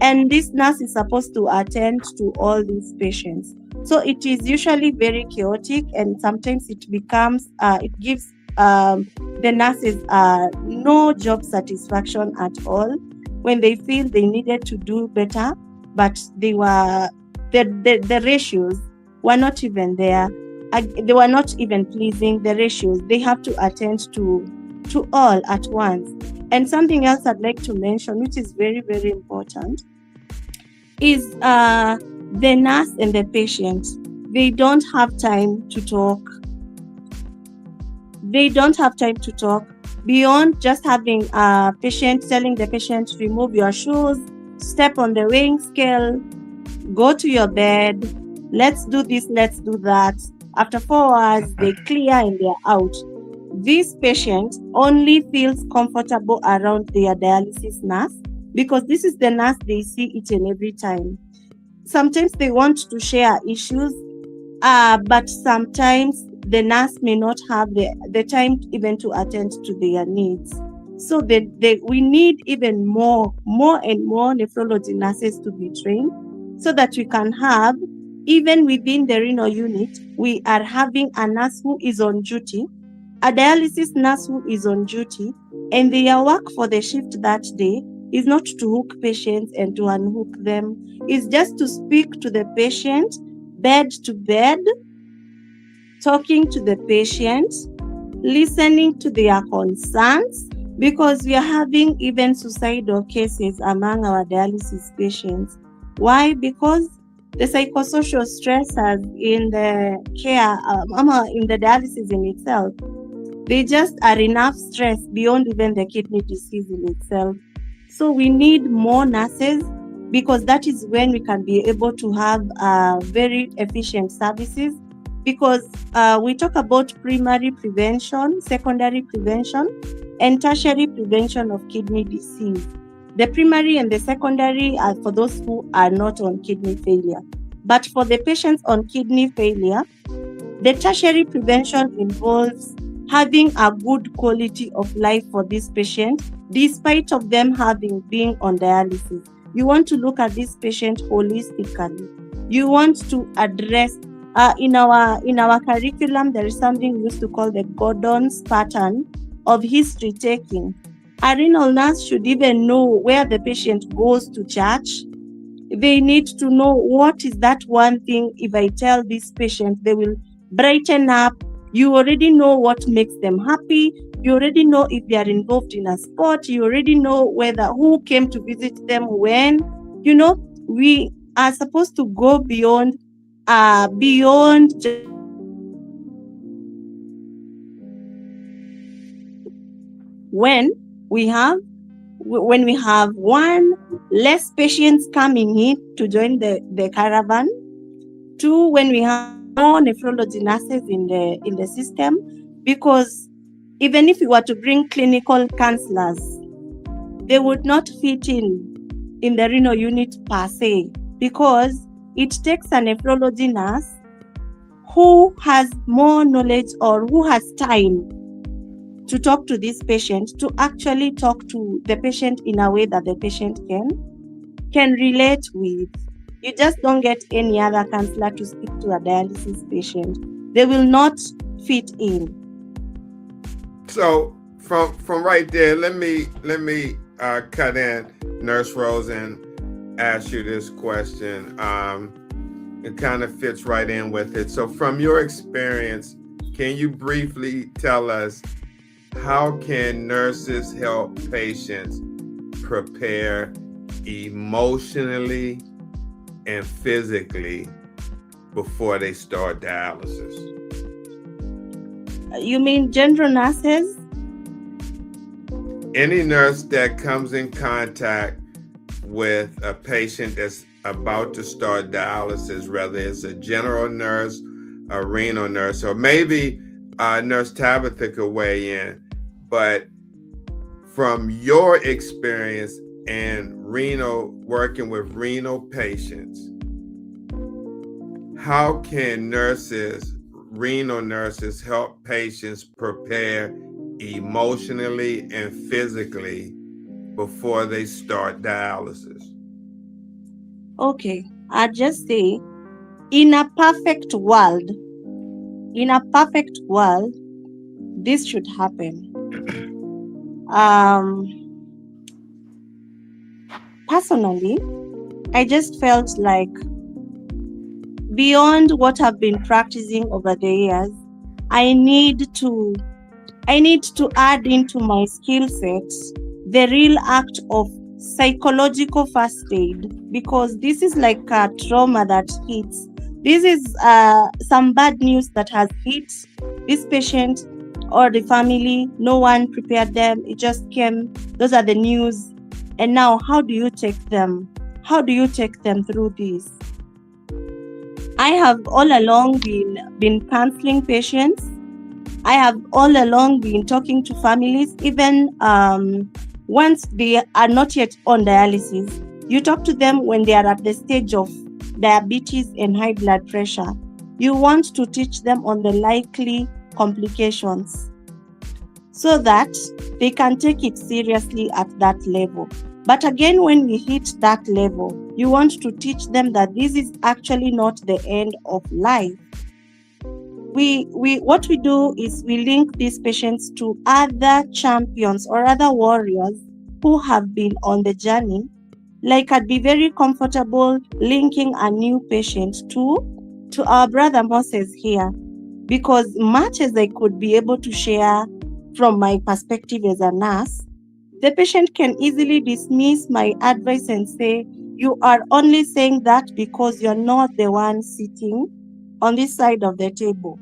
and this nurse is supposed to attend to all these patients. So it is usually very chaotic, and sometimes it becomes, it gives the nurses are no job satisfaction at all when they feel they needed to do better, but the ratios were not even there. They were not even pleasing, the ratios. They have to attend to all at once. And something else I'd like to mention, which is very, very important, is the nurse and the patient. They don't have time to talk. They don't have time to talk beyond just having a patient, telling the patient, remove your shoes, step on the weighing scale, go to your bed, let's do this, let's do that. After 4 hours, they clear and they're out. This patient only feels comfortable around their dialysis nurse because this is the nurse they see each and every time. Sometimes they want to share issues, but sometimes the nurse may not have the time even to attend to their needs. So we need even more and more nephrology nurses to be trained so that we can have, even within the renal unit, we are having a nurse who is on duty, a dialysis nurse who is on duty, and their work for the shift that day is not to hook patients and to unhook them. It's just to speak to the patient, bed to bed, talking to the patient, listening to their concerns, because we are having even suicidal cases among our dialysis patients. Why? Because the psychosocial stressors in the care, in the dialysis in itself, they just are enough stress beyond even the kidney disease in itself. So we need more nurses, because that is when we can be able to have very efficient services. Because we talk about primary prevention, secondary prevention, and tertiary prevention of kidney disease. The primary and the secondary are for those who are not on kidney failure. But for the patients on kidney failure, the tertiary prevention involves having a good quality of life for this patient, despite of them having been on dialysis. You want to look at this patient holistically. You want to address, in our curriculum, there is something we used to call the Gordon's pattern of history taking. A renal nurse should even know where the patient goes to church. They need to know what is that one thing, if I tell this patient, they will brighten up. You already know what makes them happy. You already know if they are involved in a sport. You already know who came to visit them when. We are supposed to go beyond when we have less patients coming in to join the caravan. 2, when we have more nephrology nurses in the system, because even if we were to bring clinical counselors, they would not fit in the renal unit per se, because it takes a nephrology nurse who has more knowledge or who has time to talk to this patient, to actually talk to the patient in a way that the patient can relate with. You just don't get any other counselor to speak to a dialysis patient. They will not fit in. So from right there, let me cut in, Nurse Rose, and ask you this question. It kind of fits right in with it. So from your experience, can you briefly tell us, how can nurses help patients prepare emotionally and physically before they start dialysis? You mean general nurses? Any nurse that comes in contact with a patient that's about to start dialysis, whether it's a general nurse, a renal nurse, or maybe Nurse Tabitha could weigh in. But from your experience and working with renal patients, how can renal nurses help patients prepare emotionally and physically before they start dialysis? Okay, I just say, in a perfect world, this should happen. Personally, I just felt like beyond what I've been practicing over the years, I need to add into my skill set the real act of psychological first aid, because this is like a trauma that hits. This is some bad news that has hit this patient or the family. No one prepared them. It just came. Those are the news. And now, how do you take them? How do you take them through this? I have all along been counseling patients. I have all along been talking to families, even once they are not yet on dialysis. You talk to them when they are at the stage of diabetes and high blood pressure. You want to teach them on the likely complications so that they can take it seriously at that level. But again, when we hit that level, you want to teach them that this is actually not the end of life. What we do is we link these patients to other champions or other warriors who have been on the journey. Like, I'd be very comfortable linking a new patient to our brother Moses here, because much as I could be able to share from my perspective as a nurse, the patient can easily dismiss my advice and say, you are only saying that because you're not the one sitting on this side of the table.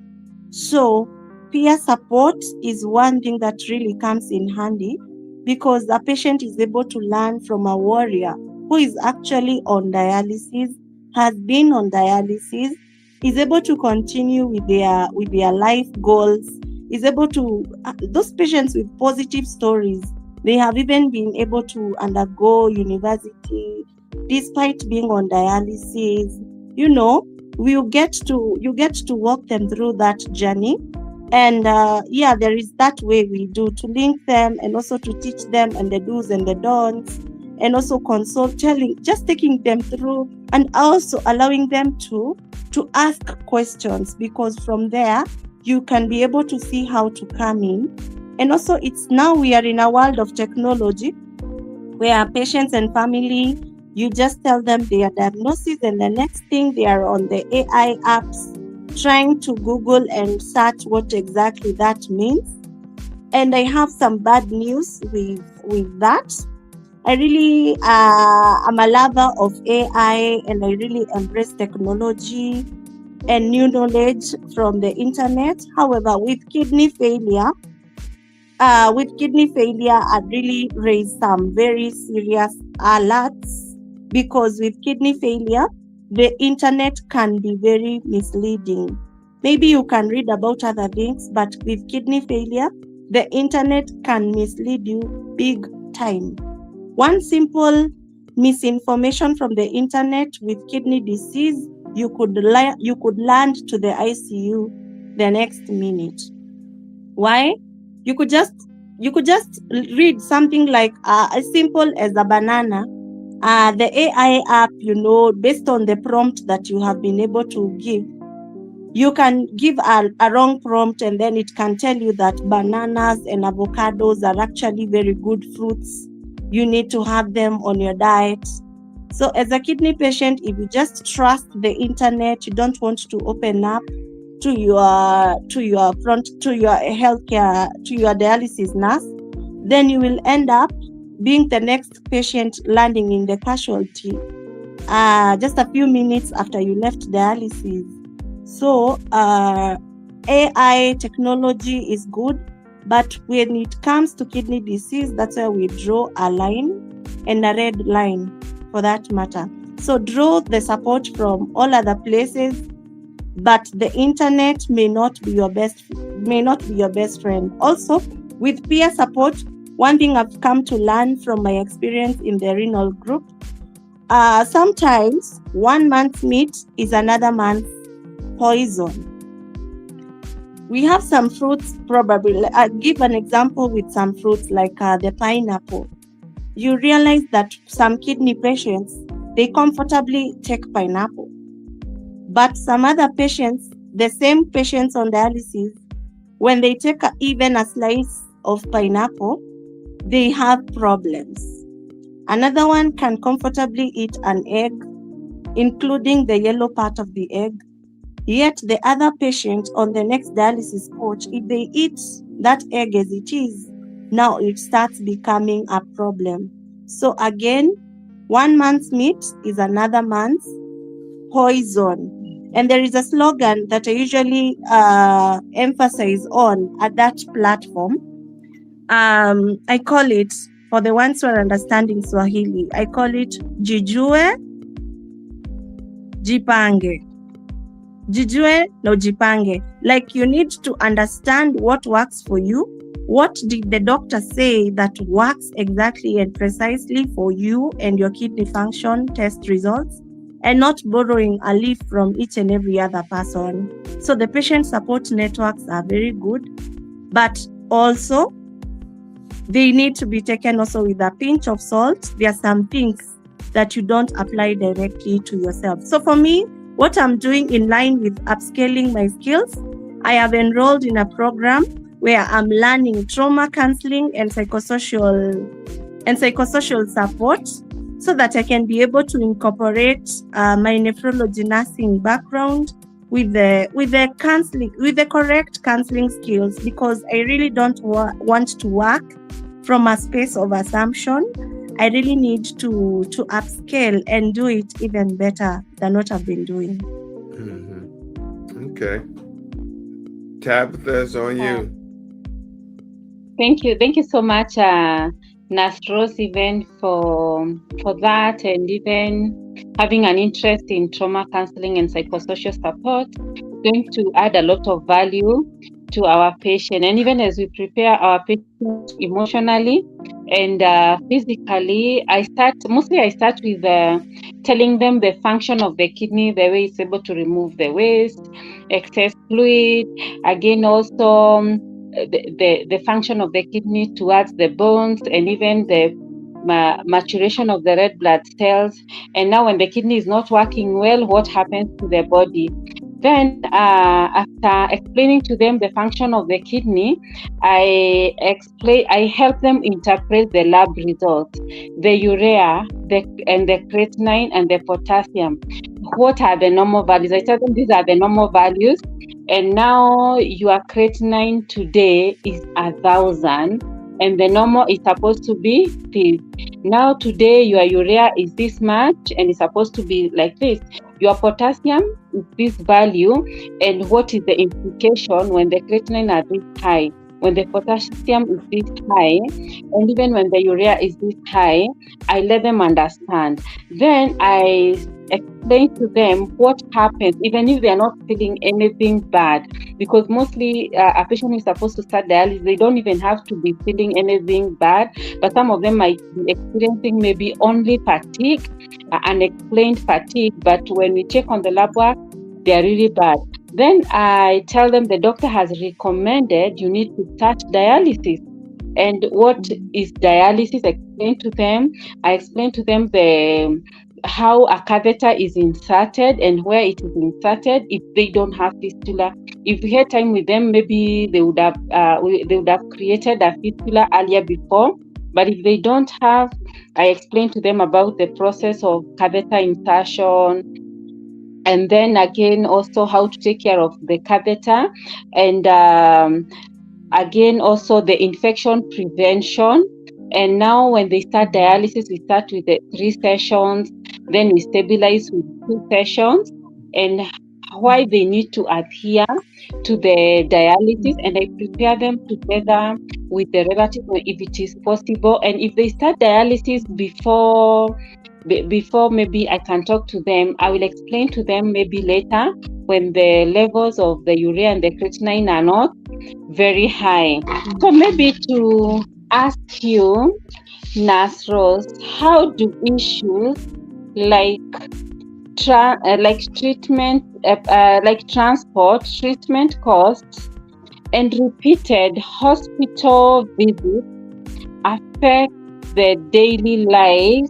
So peer support is one thing that really comes in handy, because the patient is able to learn from a warrior who is actually on dialysis, has been on dialysis, is able to continue with their life goals, is able to, those patients with positive stories, they have even been able to undergo university despite being on dialysis. You get to walk them through that journey. And there is that way we do to link them, and also to teach them and the do's and the don'ts, and also just taking them through, and also allowing them to ask questions, because from there you can be able to see how to come in. And also, we are in a world of technology where patients and family, you just tell them their diagnosis, and the next thing they are on the AI apps trying to Google and search what exactly that means. And I have some bad news with that. I really am a lover of AI, and I really embrace technology and new knowledge from the internet. However, with kidney failure, I'd really raised some very serious alerts, because with kidney failure, the internet can be very misleading. Maybe you can read about other things, but with kidney failure, the internet can mislead you big time. One simple misinformation from the internet with kidney disease, you could land to the ICU the next minute. Why? You could just read something like as simple as a banana. The AI app, based on the prompt that you have been able to give, you can give a wrong prompt, and then it can tell you that bananas and avocados are actually very good fruits. You need to have them on your diet. So as a kidney patient, if you just trust the internet, you don't want to open up to your healthcare, to your dialysis nurse, then you will end up being the next patient landing in the casualty just a few minutes after you left dialysis. So AI technology is good, but when it comes to kidney disease, that's where we draw a line, and a red line for that matter. So draw the support from all other places, but the internet may not be your best friend. Also, with peer support, one thing I've come to learn from my experience in the renal group, sometimes 1 month's meat is another month's poison. We have some fruits, probably. I'll give an example with some fruits like the pineapple. You realize that some kidney patients, they comfortably take pineapple. But some other patients, the same patients on dialysis, when they take even a slice of pineapple, they have problems. Another one can comfortably eat an egg, including the yellow part of the egg. Yet the other patient on the next dialysis couch, if they eat that egg as it is, now it starts becoming a problem. So again, 1 month's meat is another month's poison. And there is a slogan that I usually emphasize on at that platform. I call it, for the ones who are understanding Swahili, I call it Jijue Jipange. Jijue no jipange. Like, you need to understand what works for you. What did the doctor say that works exactly and precisely for you and your kidney function test results, and not borrowing a leaf from each and every other person. So the patient support networks are very good, but also they need to be taken also with a pinch of salt. There are some things that you don't apply directly to yourself. So for me, what I'm doing in line with upscaling my skills, I have enrolled in a program where I'm learning trauma counseling and psychosocial support, so that I can be able to incorporate my nephrology nursing background with the counseling, with the correct counseling skills, because I really don't want to work from a space of assumption. I really need to upscale and do it even better than what I've been doing. Mm-hmm. Okay. Tabitha, it's on you. Thank you so much, Nurse Rose, even for that, and even having an interest in trauma counseling and psychosocial support. It's going to add a lot of value to our patient, and even as we prepare our patient emotionally and physically, I start with telling them the function of the kidney, the way it's able to remove the waste, excess fluid. Again, also the function of the kidney towards the bones, and even the maturation of the red blood cells. And now when the kidney is not working well, what happens to the body? Then after explaining to them the function of the kidney, I help them interpret the lab results, the urea, and the creatinine and the potassium. What are the normal values? I tell them these are the normal values. And now your creatinine today is 1,000, and the normal is supposed to be this. Now today your urea is this much, and it's supposed to be like this. Your potassium is this value, and what is the implication when the creatinine are this high, when the potassium is this high, and even when the urea is this high. I let them understand. Then I explain to them what happens even if they are not feeling anything bad, because mostly a patient is supposed to start dialysis, they don't even have to be feeling anything bad, but some of them might be experiencing maybe only fatigue, unexplained fatigue, but when we check on the lab work, they are really bad. Then I tell them the doctor has recommended you need to start dialysis. And what is dialysis? Explain to them. I explain to them how a catheter is inserted and where it is inserted if they don't have fistula. If we had time with them, maybe they would have created a fistula earlier before. But if they don't have, I explain to them about the process of catheter insertion, and then again also how to take care of the catheter, and again also the infection prevention. And now when they start dialysis, we start with the 3 sessions, then we stabilize with 2 sessions, and why they need to adhere to the dialysis, and I prepare them together with the relative if it is possible. And if they start dialysis before maybe I can talk to them, I will explain to them maybe later when the levels of the urea and the creatinine are not very high. So maybe to ask you, Nurse Rose, how do issues like treatment, like transport, treatment costs, and repeated hospital visits affect the daily life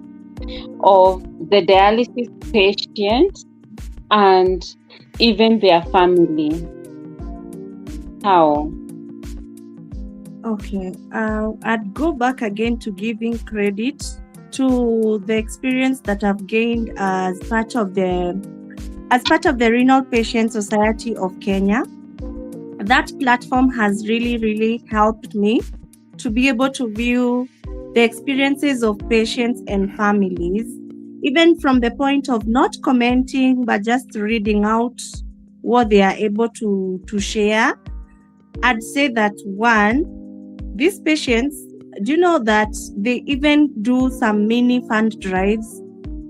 of the dialysis patients and even their family? How? Okay, I'd go back again to giving credit to the experience that I've gained as part of the Renal Patient Society of Kenya. That platform has really helped me to be able to view the experiences of patients and families, even from the point of not commenting, but just reading out what they are able to share. I'd say that one, these patients, do you know that they even do some mini fund drives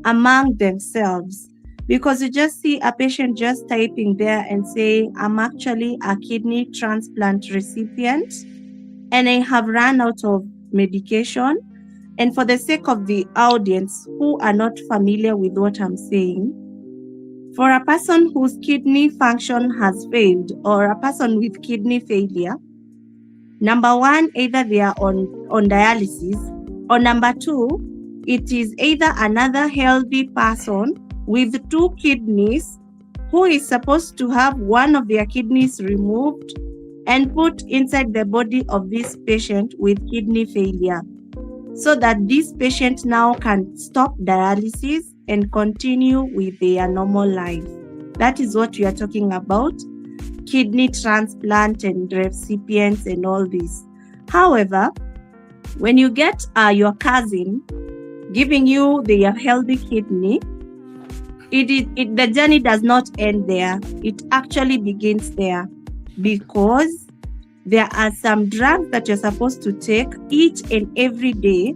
among themselves? Because you just see a patient just typing there and saying, I'm actually a kidney transplant recipient and I have run out of medication. And for the sake of the audience who are not familiar with what I'm saying, for a person whose kidney function has failed or a person with kidney failure, number one, either they are on dialysis, or number two, it is either another healthy person with 2 kidneys who is supposed to have one of their kidneys removed and put inside the body of this patient with kidney failure, so that this patient now can stop dialysis and continue with their normal life. That is what we are talking about, kidney transplant and recipients and all this. However, when you get your cousin giving you their healthy kidney, the journey does not end there. It actually begins there, because there are some drugs that you're supposed to take each and every day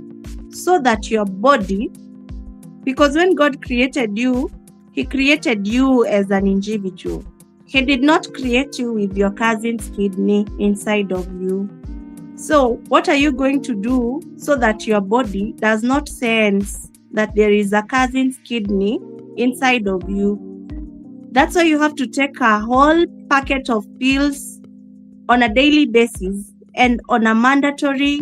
so that your body, because when God created you, He created you as an individual. He did not create you with your cousin's kidney inside of you. So what are you going to do so that your body does not sense that there is a cousin's kidney inside of you? That's why you have to take a whole packet of pills on a daily basis, and on a mandatory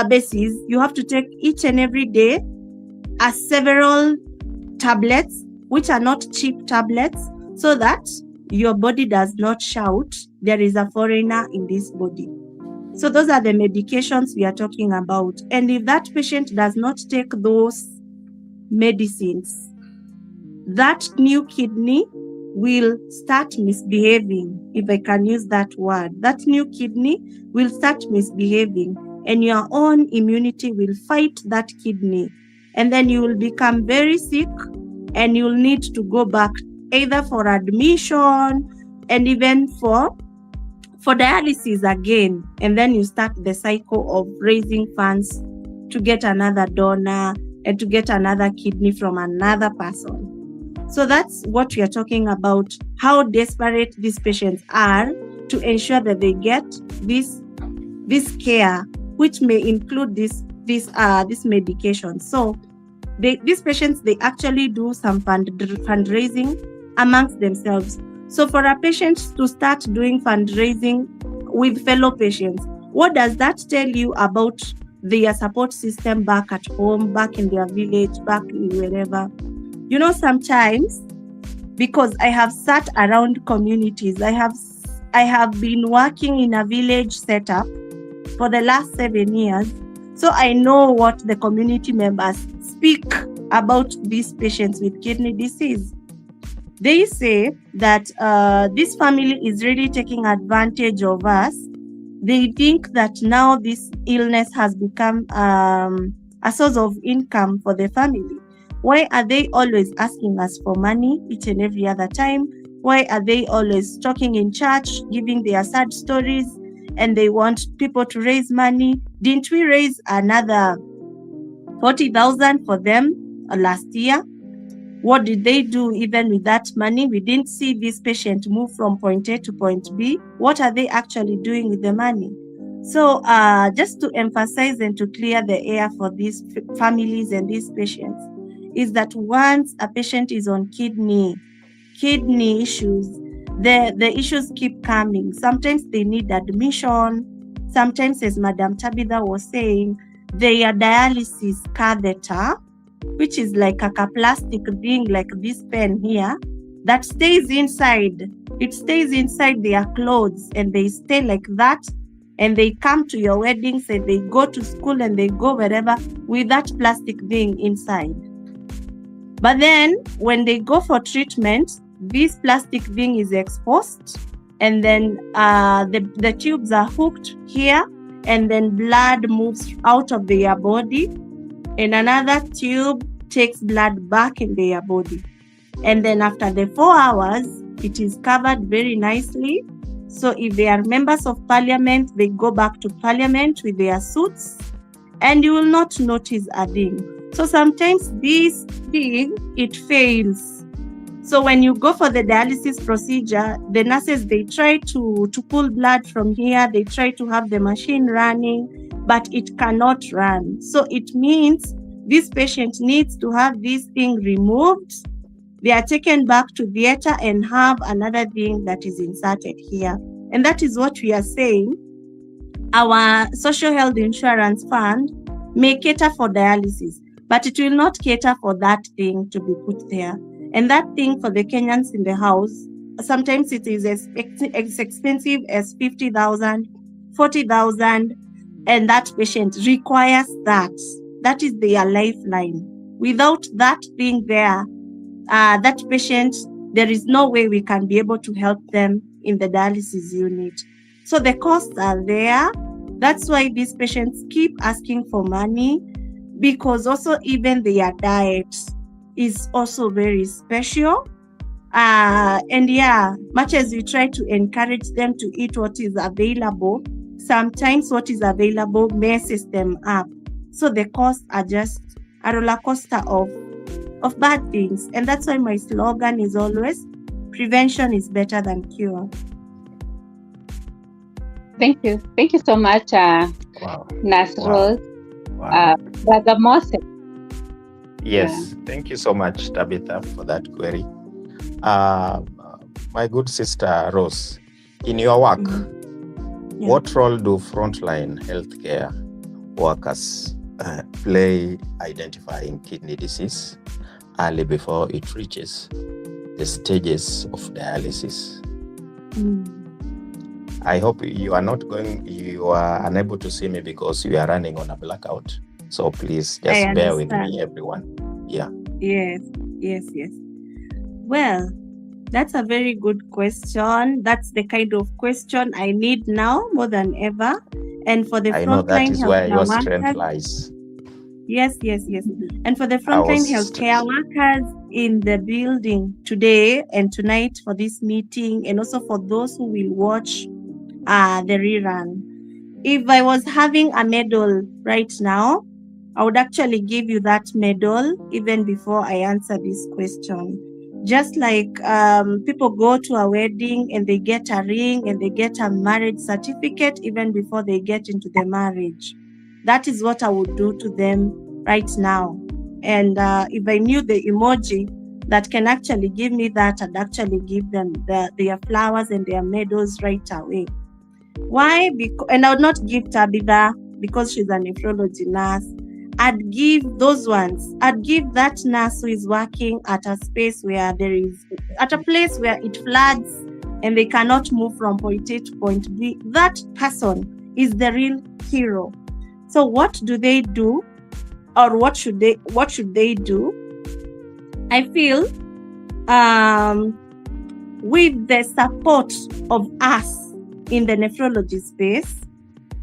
basis, you have to take each and every day several tablets, which are not cheap tablets, so that your body does not shout, there is a foreigner in this body. So those are the medications we are talking about. And if that patient does not take those medicines, that new kidney will start misbehaving, if I can use that word. That new kidney will start misbehaving, and your own immunity will fight that kidney. And then you will become very sick, and you'll need to go back either for admission and even for dialysis again. And then you start the cycle of raising funds to get another donor and to get another kidney from another person. So that's what we are talking about, how desperate these patients are to ensure that they get this care, which may include this medication. So these patients, they actually do some fundraising amongst themselves. So for a patient to start doing fundraising with fellow patients, what does that tell you about their support system back at home, back in their village, back wherever? You know, sometimes, because I have sat around communities, I have been working in a village setup for the last 7 years. So I know what the community members speak about these patients with kidney disease. They say that this family is really taking advantage of us. They think that now this illness has become a source of income for the family. Why are they always asking us for money each and every other time? Why are they always talking in church, giving their sad stories, and they want people to raise money? Didn't we raise another 40,000 for them last year? What did they do even with that money? We didn't see this patient move from point A to point B. What are they actually doing with the money? So just to emphasize and to clear the air for these families and these patients, is that once a patient is on kidney issues, the issues keep coming. Sometimes they need admission. Sometimes, as Madam Tabitha was saying, their dialysis catheter, which is like a plastic thing like this pen here, that stays inside. It stays inside their clothes, and they stay like that. and they come to your weddings and they go to school and they go wherever with that plastic thing inside. But then when they go for treatment, this plastic thing is exposed, and then the tubes are hooked here, and then blood moves out of their body, and another tube takes blood back in their body. And then after the 4 hours, it is covered very nicely. So if they are members of parliament, they go back to parliament with their suits, and you will not notice a thing. So sometimes this thing, it fails. So when you go for the dialysis procedure, the nurses, they try to pull blood from here. They try to have the machine running, but it cannot run. So it means this patient needs to have this thing removed. They are taken back to theater and have another thing that is inserted here. And that is what we are saying. Our social health insurance fund may cater for dialysis, but it will not cater for that thing to be put there. And that thing for the Kenyans in the house, sometimes it is as expensive as 50,000, 40,000, and that patient requires that. That is their lifeline. Without that thing there, that patient, there is no way we can be able to help them in the dialysis unit. So the costs are there. That's why these patients keep asking for money, because also even their diet is also very special. And yeah, much as we try to encourage them to eat what is available, sometimes what is available messes them up. So the costs are just a roller coaster of bad things. And that's why my slogan is always, prevention is better than cure. Thank you. Thank you so much, Nurse Rose. Brother Moses. Yes, thank you so much, Tabitha, for that query. My good sister Rose, in your work, what role do frontline healthcare workers play identifying kidney disease early before it reaches the stages of dialysis? I hope you are unable to see me because you are running on a blackout. So please just bear with me, everyone. Yeah. Yes. Well, that's a very good question. That's the kind of question I need now more than ever. And for the I know that is where your strength lies. Yes. And for the frontline healthcare workers in the building today and tonight for this meeting, and also for those who will watch the rerun, if I was having a medal right now, I would actually give you that medal even before I answer this question. Just like people go to a wedding and they get a ring and they get a marriage certificate even before they get into the marriage. That is what I would do to them right now. And if I knew the emoji that can actually give me that, I'd actually give them their flowers and their medals right away. Why? And I would not give Tabitha because she's a nephrology nurse. I'd give those ones. I'd give that nurse who is working at a space where at a place where it floods and they cannot move from point A to point B. That person is the real hero. So what do they do? Or what should they do? I feel with the support of us in the nephrology space,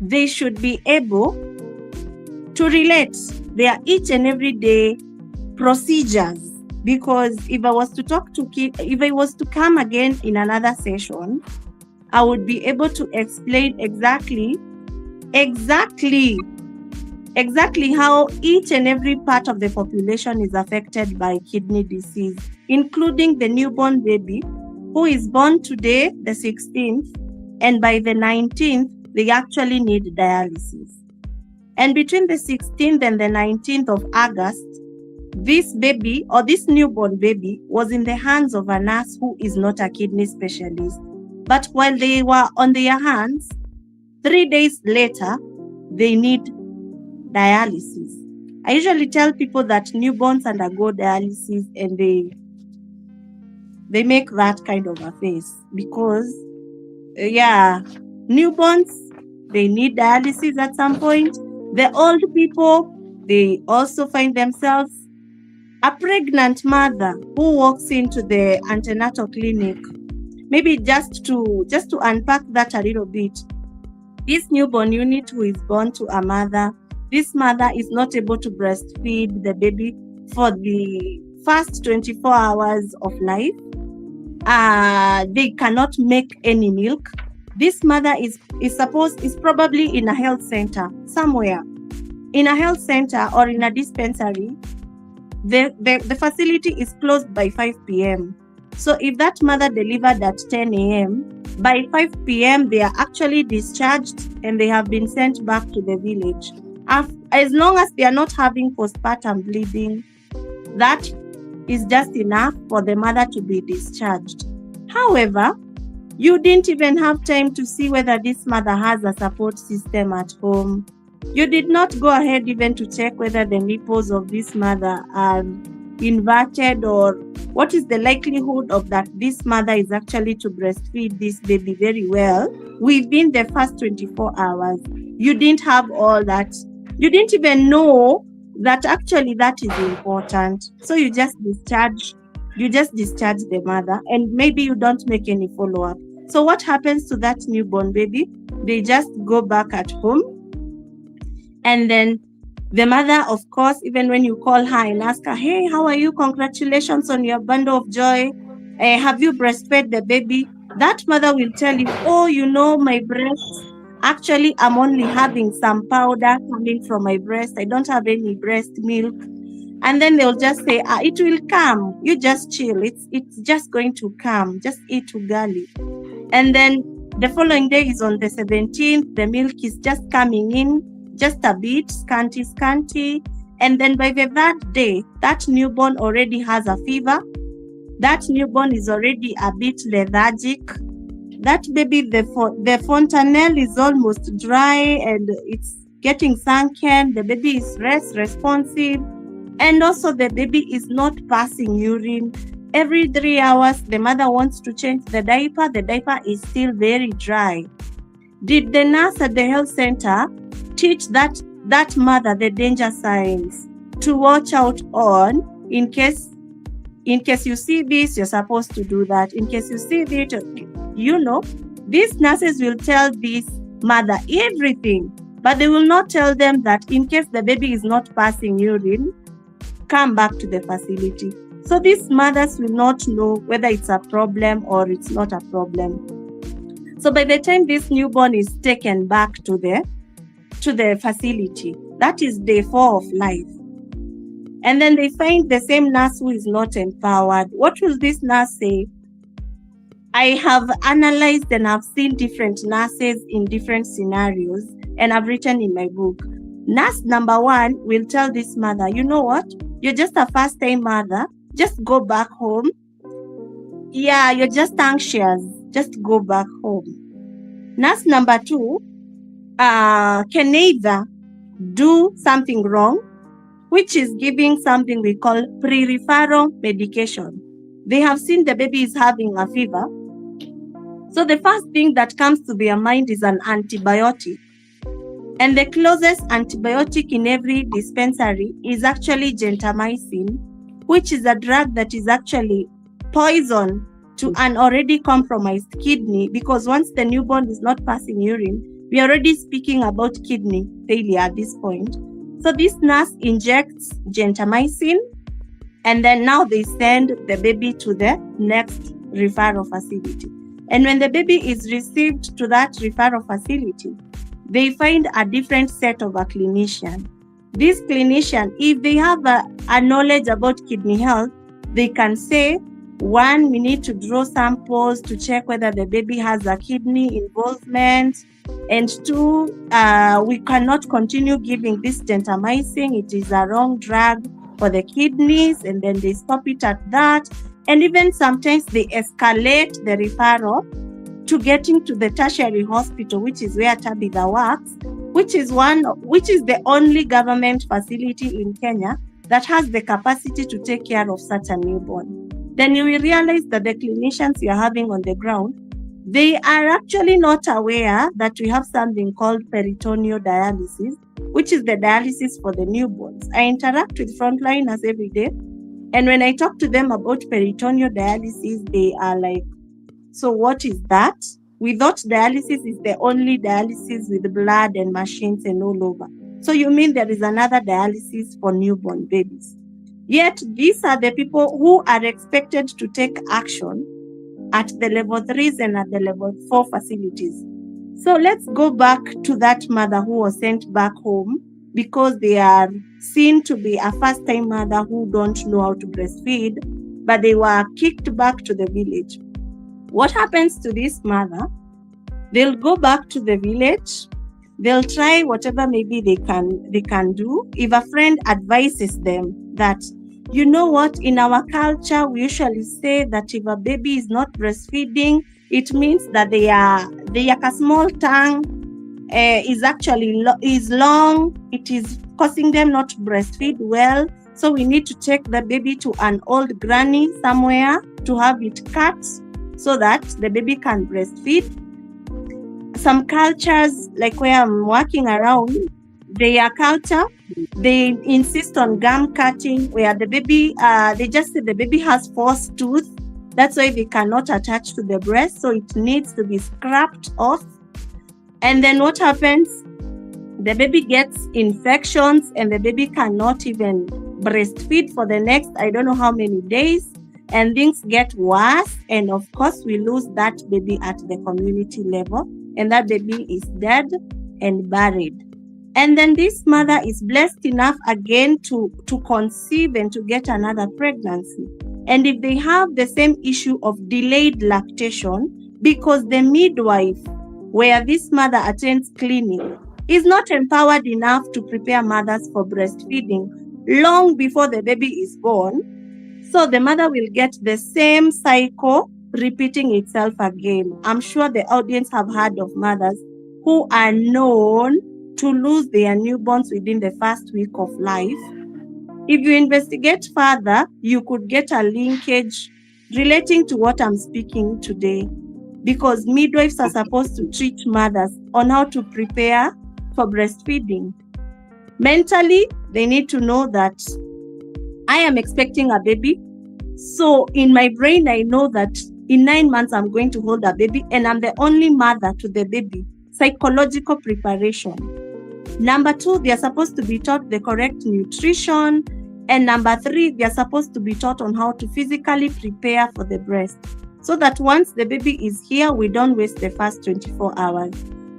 they should be able to relate their each and every day procedures. Because if I was to come again in another session, I would be able to explain exactly how each and every part of the population is affected by kidney disease, including the newborn baby who is born today, the 16th, and by the 19th, they actually need dialysis. And between the 16th and the 19th of August, this baby or this newborn baby was in the hands of a nurse who is not a kidney specialist. But while they were on their hands, 3 days later, they need dialysis. I usually tell people that newborns undergo dialysis and they make that kind of a face because, newborns, they need dialysis at some point. The old people, they also find themselves. A pregnant mother who walks into the antenatal clinic, maybe just to unpack that a little bit. This newborn unit who is born to a mother, this mother is not able to breastfeed the baby for the first 24 hours of life. They cannot make any milk. This mother is probably in a health center somewhere, in a health center or in a dispensary. The facility is closed by 5 p.m. So if that mother delivered at 10 a.m., by 5 p.m. they are actually discharged and they have been sent back to the village. As long as they are not having postpartum bleeding, that is just enough for the mother to be discharged. However, you didn't even have time to see whether this mother has a support system at home. You did not go ahead even to check whether the nipples of this mother are inverted, or what is the likelihood of that this mother is actually to breastfeed this baby very well within the first 24 hours. You didn't have all that. You didn't even know that actually that is important. So you just discharge the mother, and maybe you don't make any follow-up. So what happens to that newborn baby? They just go back at home. And then the mother, of course, even when you call her and ask her, hey, how are you? Congratulations on your bundle of joy. Have you breastfed the baby? That mother will tell you, oh, you know, my breasts, actually, I'm only having some powder coming from my breast. I don't have any breast milk. And then they'll just say, it will come. You just chill. It's just going to come. Just eat ugali. And then the following day is on the 17th. The milk is just coming in, just a bit, scanty. And then by the third day, that newborn already has a fever. That newborn is already a bit lethargic. That baby, the fontanelle is almost dry and it's getting sunken. The baby is less responsive. And also the baby is not passing urine. Every 3 hours, the mother wants to change the diaper. The diaper is still very dry. Did the nurse at the health center teach that mother the danger signs to watch out on in case you see this, you're supposed to do that. In case you see this, these nurses will tell this mother everything, but they will not tell them that in case the baby is not passing urine, come back to the facility. So these mothers will not know whether it's a problem or it's not a problem. So by the time this newborn is taken back to the facility, that is day 4 of life. And then they find the same nurse who is not empowered. What will this nurse say? I have analyzed and I've seen different nurses in different scenarios, and I've written in my book. Nurse number 1 will tell this mother, you know what? You're just a first-time mother. Just go back home. Yeah, you're just anxious. Just go back home. Nurse number 2 can either do something wrong, which is giving something we call pre-referral medication. They have seen the baby is having a fever. So the first thing that comes to their mind is an antibiotic. And the closest antibiotic in every dispensary is actually gentamicin, which is a drug that is actually poison to an already compromised kidney, because once the newborn is not passing urine, we are already speaking about kidney failure at this point. So this nurse injects gentamicin, and then now they send the baby to the next referral facility. And when the baby is received to that referral facility, they find a different set of a clinician. This clinician, if they have a knowledge about kidney health, they can say, 1, we need to draw samples to check whether the baby has a kidney involvement. And 2, we cannot continue giving this gentamicin. It is a wrong drug for the kidneys. And then they stop it at that. And even sometimes they escalate the referral to getting to the tertiary hospital, which is where Tabitha works, which is the only government facility in Kenya that has the capacity to take care of such a newborn. Then you will realize that the clinicians you're having on the ground, They are actually not aware that we have something called peritoneal dialysis, which is the dialysis for the newborns. I interact with frontliners every day, and when I talk to them about peritoneal dialysis, they are like, so what is that? We thought dialysis is the only dialysis with blood and machines and all over. So you mean there is another dialysis for newborn babies? Yet these are the people who are expected to take action at the level 3s and at the level 4 facilities. So let's go back to that mother who was sent back home because they are seen to be a first-time mother who don't know how to breastfeed, but they were kicked back to the village. What happens to this mother? They'll go back to the village. They'll try whatever maybe they can do. If a friend advises them that, you know what, in our culture, we usually say that if a baby is not breastfeeding, it means that their small tongue is actually is long. It is causing them not to breastfeed well. So we need to take the baby to an old granny somewhere to have it cut so that the baby can breastfeed. Some cultures, like where I'm working around, their culture, they insist on gum cutting, where the baby, they just say the baby has false tooth. That's why they cannot attach to the breast, so it needs to be scrapped off. And then what happens? The baby gets infections and the baby cannot even breastfeed for the next, I don't know how many days, and things get worse. And of course, we lose that baby at the community level, and that baby is dead and buried. And then this mother is blessed enough again to conceive and to get another pregnancy. And if they have the same issue of delayed lactation, because the midwife where this mother attends clinic is not empowered enough to prepare mothers for breastfeeding long before the baby is born, so the mother will get the same cycle repeating itself again. I'm sure the audience have heard of mothers who are known to lose their newborns within the first week of life. If you investigate further, you could get a linkage relating to what I'm speaking today, because midwives are supposed to treat mothers on how to prepare for breastfeeding. Mentally, they need to know that I am expecting a baby. So in my brain, I know that in 9 months, I'm going to hold a baby and I'm the only mother to the baby. Psychological preparation. Number 2, they are supposed to be taught the correct nutrition. And number 3, they are supposed to be taught on how to physically prepare for the breast, so that once the baby is here, we don't waste the first 24 hours.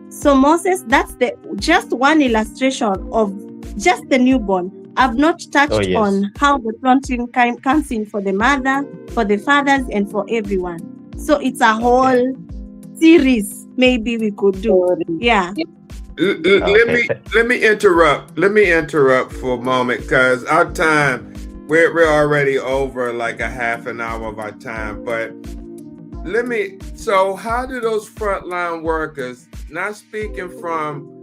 So Moses, that's just one illustration of just the newborn. I've not touched on how the fronting comes in for the mother, for the fathers, and for everyone. So it's a whole series maybe we could do. Yeah. Let me interrupt for a moment, because our time, we're already over like a half an hour of our time. But so how do those frontline workers, not speaking from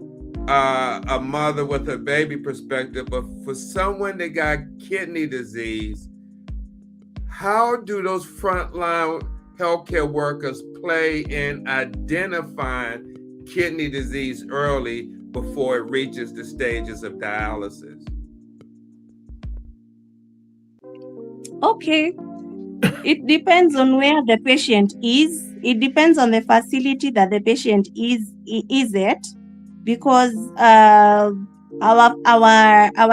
a mother with a baby perspective, but for someone that got kidney disease, how do those frontline healthcare workers play in identifying kidney disease early before it reaches the stages of dialysis? Okay. It depends on where the patient is. It depends on the facility that the patient is at, because our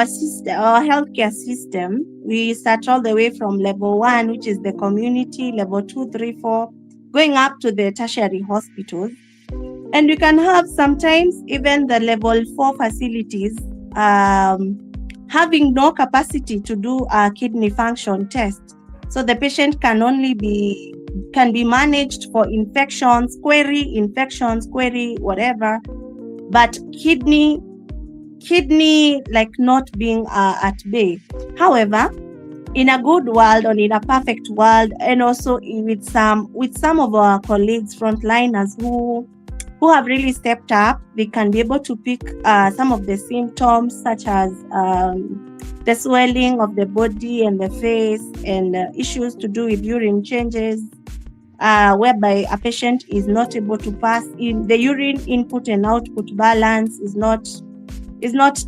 system, our healthcare system, we start all the way from level 1, which is the community, level 2, 3, 4, going up to the tertiary hospitals. And you can have sometimes even the level 4 facilities having no capacity to do a kidney function test. So the patient can be managed for infections, query, whatever. But kidney like not being at bay. However, in a good world or in a perfect world, and also with some of our colleagues, frontliners who have really stepped up, they can be able to pick some of the symptoms, such as the swelling of the body and the face, and issues to do with urine changes, whereby a patient is not able to pass in the urine input and output balance is not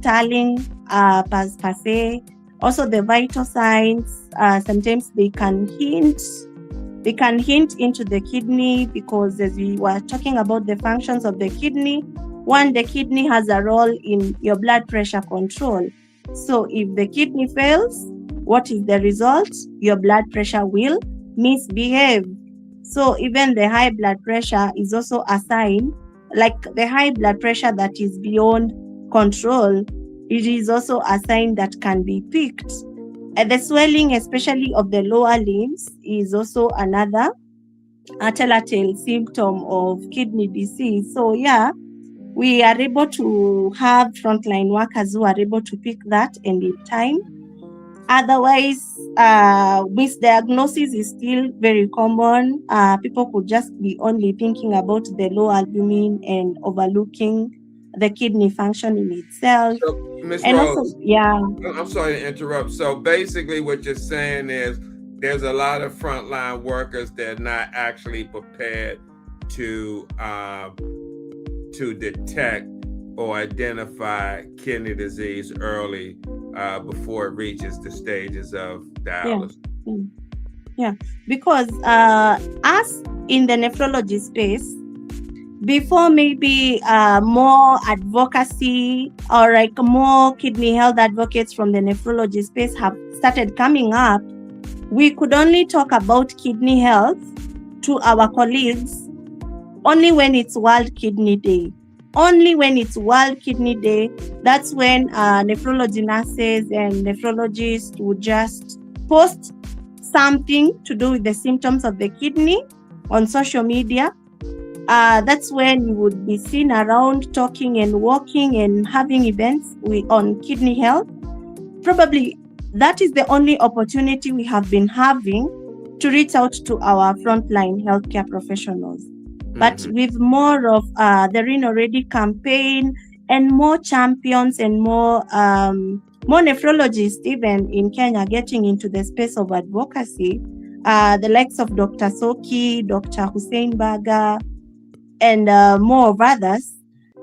tallying per se. Also, the vital signs, sometimes they can hint into the kidney, because as we were talking about the functions of the kidney, the kidney has a role in your blood pressure control. So if the kidney fails, what is the result? Your blood pressure will misbehave. So even the high blood pressure is also a sign, like the high blood pressure that is beyond control, it is also a sign that can be picked. And the swelling, especially of the lower limbs, is also another telltale symptom of kidney disease. So yeah, we are able to have frontline workers who are able to pick that and in time. Otherwise, misdiagnosis is still very common. People could just be only thinking about the low albumin and overlooking the kidney function in itself. So, Ms. And Rose, also, yeah. I'm sorry to interrupt. So basically what you're saying is there's a lot of frontline workers that are not actually prepared to detect or identify kidney disease early before it reaches the stages of dialysis. Yeah. Because us in the nephrology space, before maybe more advocacy or like more kidney health advocates from the nephrology space have started coming up, we could only talk about kidney health to our colleagues only when it's World Kidney Day. Only when it's World Kidney Day, that's when nephrology nurses and nephrologists would just post something to do with the symptoms of the kidney on social media. That's when you would be seen around talking and walking and having events on kidney health. Probably that is the only opportunity we have been having to reach out to our frontline healthcare professionals. But with more of the Renal Ready campaign and more champions and more nephrologists even in Kenya getting into the space of advocacy, the likes of Dr. Soki, Dr. Hussein Baga, and more of others,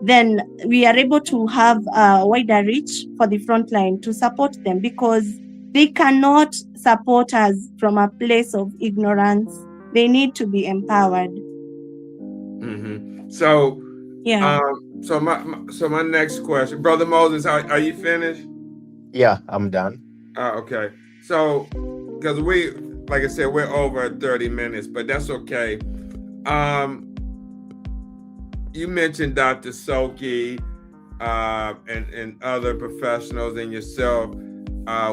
then we are able to have a wider reach for the frontline to support them, because they cannot support us from a place of ignorance. They need to be empowered. So, yeah. So my next question, Brother Moses, are you finished? Yeah, I'm done. Okay. So, because like I said, we're over 30 minutes, but that's okay. You mentioned Dr. Soki and other professionals and yourself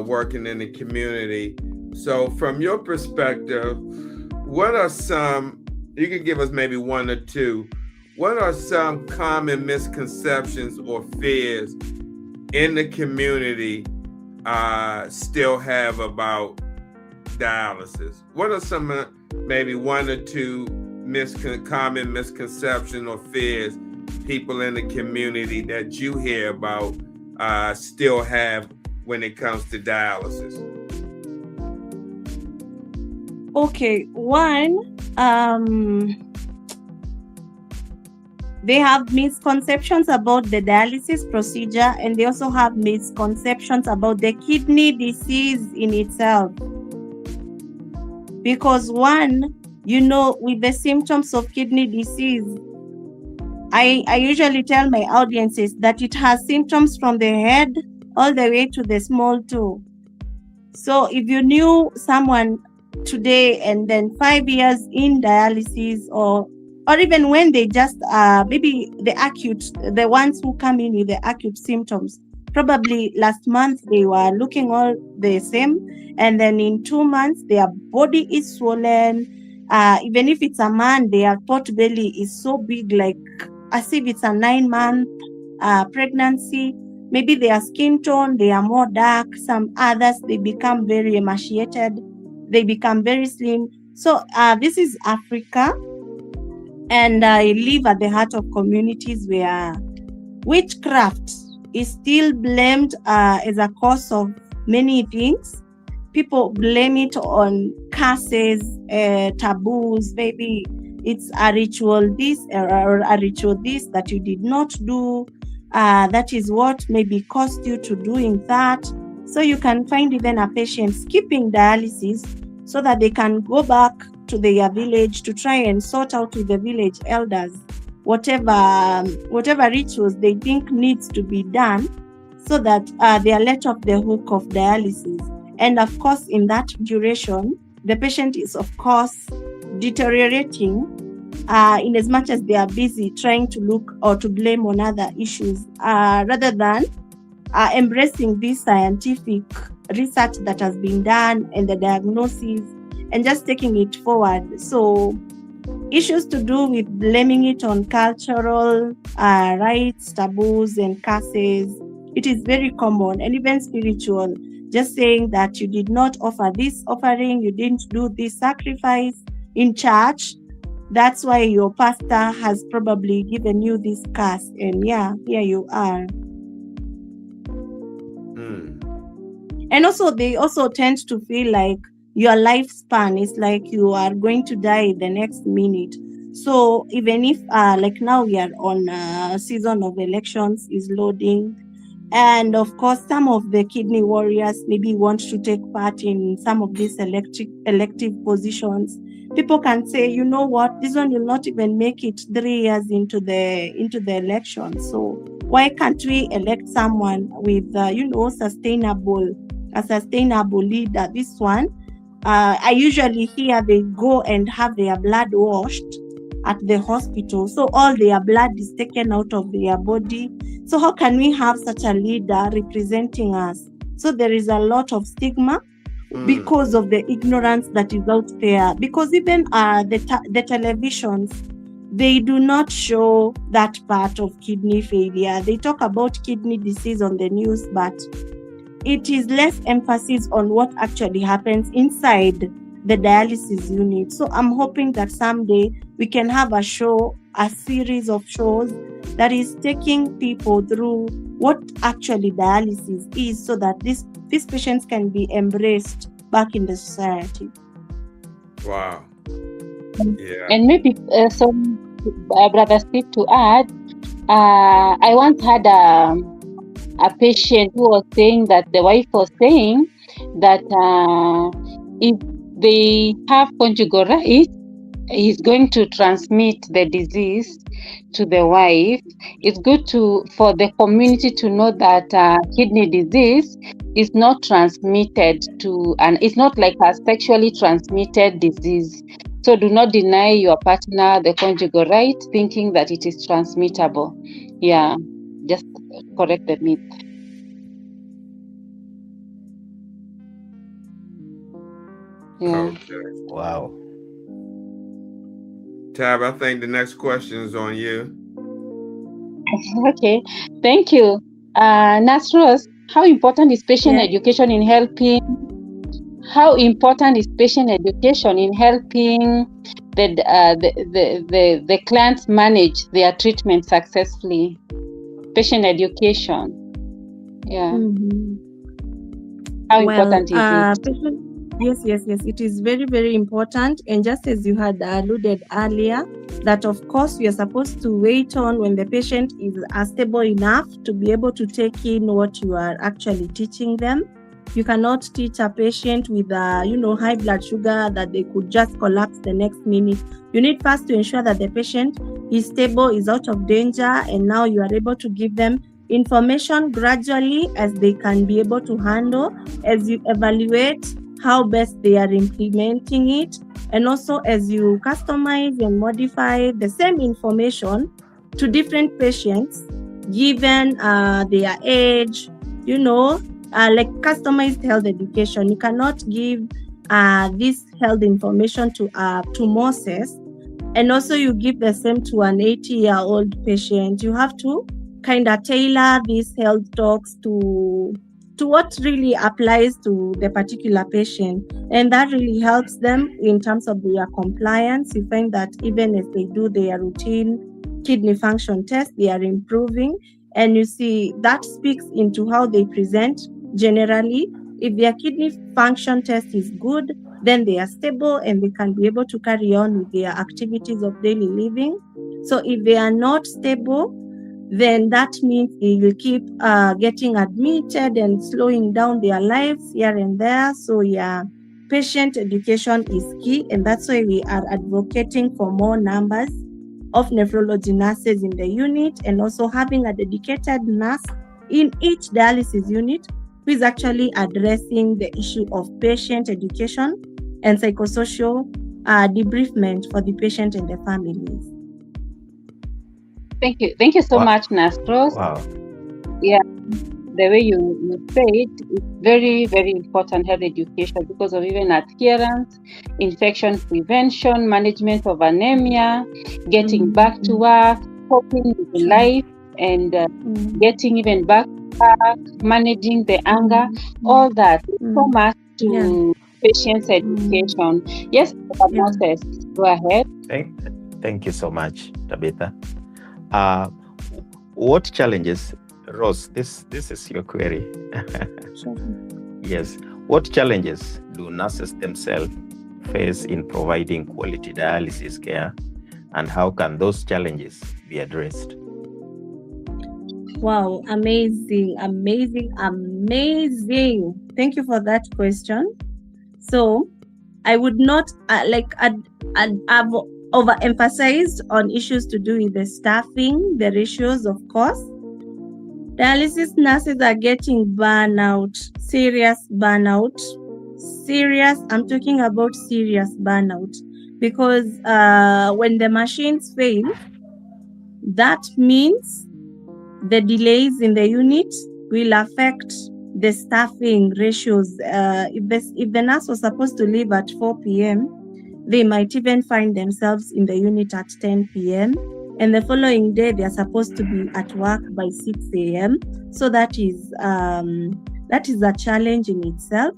working in the community. So from your perspective, what are some, you can give us maybe one or two, what are some common misconceptions or fears in the community still have about dialysis? What are some maybe one or two common misconceptions or fears people in the community that you hear about still have when it comes to dialysis? Okay, one, they have misconceptions about the dialysis procedure, and they also have misconceptions about the kidney disease in itself. Because one, with the symptoms of kidney disease, I usually tell my audiences that it has symptoms from the head all the way to the small toe. So if you knew someone today and then 5 years in dialysis, or even when they just maybe the ones who come in with the acute symptoms, probably last month they were looking all the same, and then in 2 months their body is swollen. Even if it's a man, their pot belly is so big, like as if it's a 9-month pregnancy. Maybe their skin tone, they are more dark. Some others, they become very emaciated. They become very slim. So this is Africa. And I live at the heart of communities where witchcraft is still blamed as a cause of many things. people blame it on curses, taboos, maybe it's a ritual this or a ritual this that you did not do. That is what maybe caused you to doing that. So you can find even a patient skipping dialysis so that they can go back to their village to try and sort out with the village elders whatever rituals they think needs to be done, so that they are let off the hook of dialysis. And of course, in that duration, the patient is of course deteriorating in as much as they are busy trying to look or to blame on other issues rather than embracing this scientific research that has been done and the diagnosis and just taking it forward. So issues to do with blaming it on cultural rights, taboos, and curses, it is very common, and even spiritual. Just saying that you did not offer this offering, you didn't do this sacrifice in church, that's why your pastor has probably given you this curse, and yeah, here you are. And also, they also tend to feel like your lifespan is like you are going to die the next minute. So even if like now we are on a season of elections is loading, and of course some of the kidney warriors maybe want to take part in some of these elective positions, people can say, you know what, this one will not even make it 3 years into the election. So why can't we elect someone with a sustainable leader? This one, I usually hear they go and have their blood washed at the hospital. So all their blood is taken out of their body. So how can we have such a leader representing us? So there is a lot of stigma because of the ignorance that is out there. Because even the televisions, they do not show that part of kidney failure. They talk about kidney disease on the news, but it is less emphasis on what actually happens inside the dialysis unit. So I'm hoping that someday we can have a series of shows that is taking people through what actually dialysis is, so that these patients can be embraced back in the society. Wow. Yeah. And maybe Brother Steve, to add, I once had a patient who was saying that the wife was saying that if they have conjugal rights, he's going to transmit the disease to the wife. It's good for the community to know that kidney disease is not transmitted and it's not like a sexually transmitted disease. So do not deny your partner the conjugal right, thinking that it is transmittable. Yeah, just correct the myth. Yeah. Okay. Wow. Tab, I think the next question is on you. Okay, thank you. Nurse Rose, how important is patient education in helping? How important is patient education in helping the clients manage their treatment successfully? Patient education. Yeah. How important is it? Yes. It is very, very important. And just as you had alluded earlier, that of course we are supposed to wait on when the patient is stable enough to be able to take in what you are actually teaching them. You cannot teach a patient with high blood sugar that they could just collapse the next minute. You need first to ensure that the patient is stable, is out of danger, and now you are able to give them information gradually as they can be able to handle, as you evaluate how best they are implementing it, and also as you customize and modify the same information to different patients given their age, like customized health education. You cannot give this health information to Moses, and also you give the same to an 80-year-old patient. You have to kind of tailor these health talks to what really applies to the particular patient, and that really helps them in terms of their compliance. You find that even as they do their routine kidney function test, they are improving, and you see that speaks into how they present generally If their kidney function test is good, then they are stable and they can be able to carry on with their activities of daily living. So if they are not stable, then that means they will keep getting admitted and slowing down their lives here and there. So yeah, patient education is key, and that's why we are advocating for more numbers of nephrology nurses in the unit, and also having a dedicated nurse in each dialysis unit who is actually addressing the issue of patient education and psychosocial debriefment for the patient and the families. Thank you so much, Nastros. Wow. Yeah, the way you said, it's very, very important, health education, because of even adherence, infection prevention, management of anemia, getting back to work, coping with life, and getting even back to work, managing the anger, all that. So much to patients' education. Yes, Moses, go ahead. Thank you so much, Tabitha. What challenges, Rose, this is your query. Sure. Yes. What challenges do nurses themselves face in providing quality dialysis care, and how can those challenges be addressed? Wow, amazing. Thank you for that question. So I would not I've overemphasized on issues to do with the staffing, the ratios, of course. Dialysis nurses are getting burnout, serious burnout. I'm talking about serious burnout, because when the machines fail, that means the delays in the unit will affect the staffing ratios. If the nurse was supposed to leave at 4 p.m., they might even find themselves in the unit at 10 p.m. And the following day, they are supposed to be at work by 6 a.m. So that is a challenge in itself.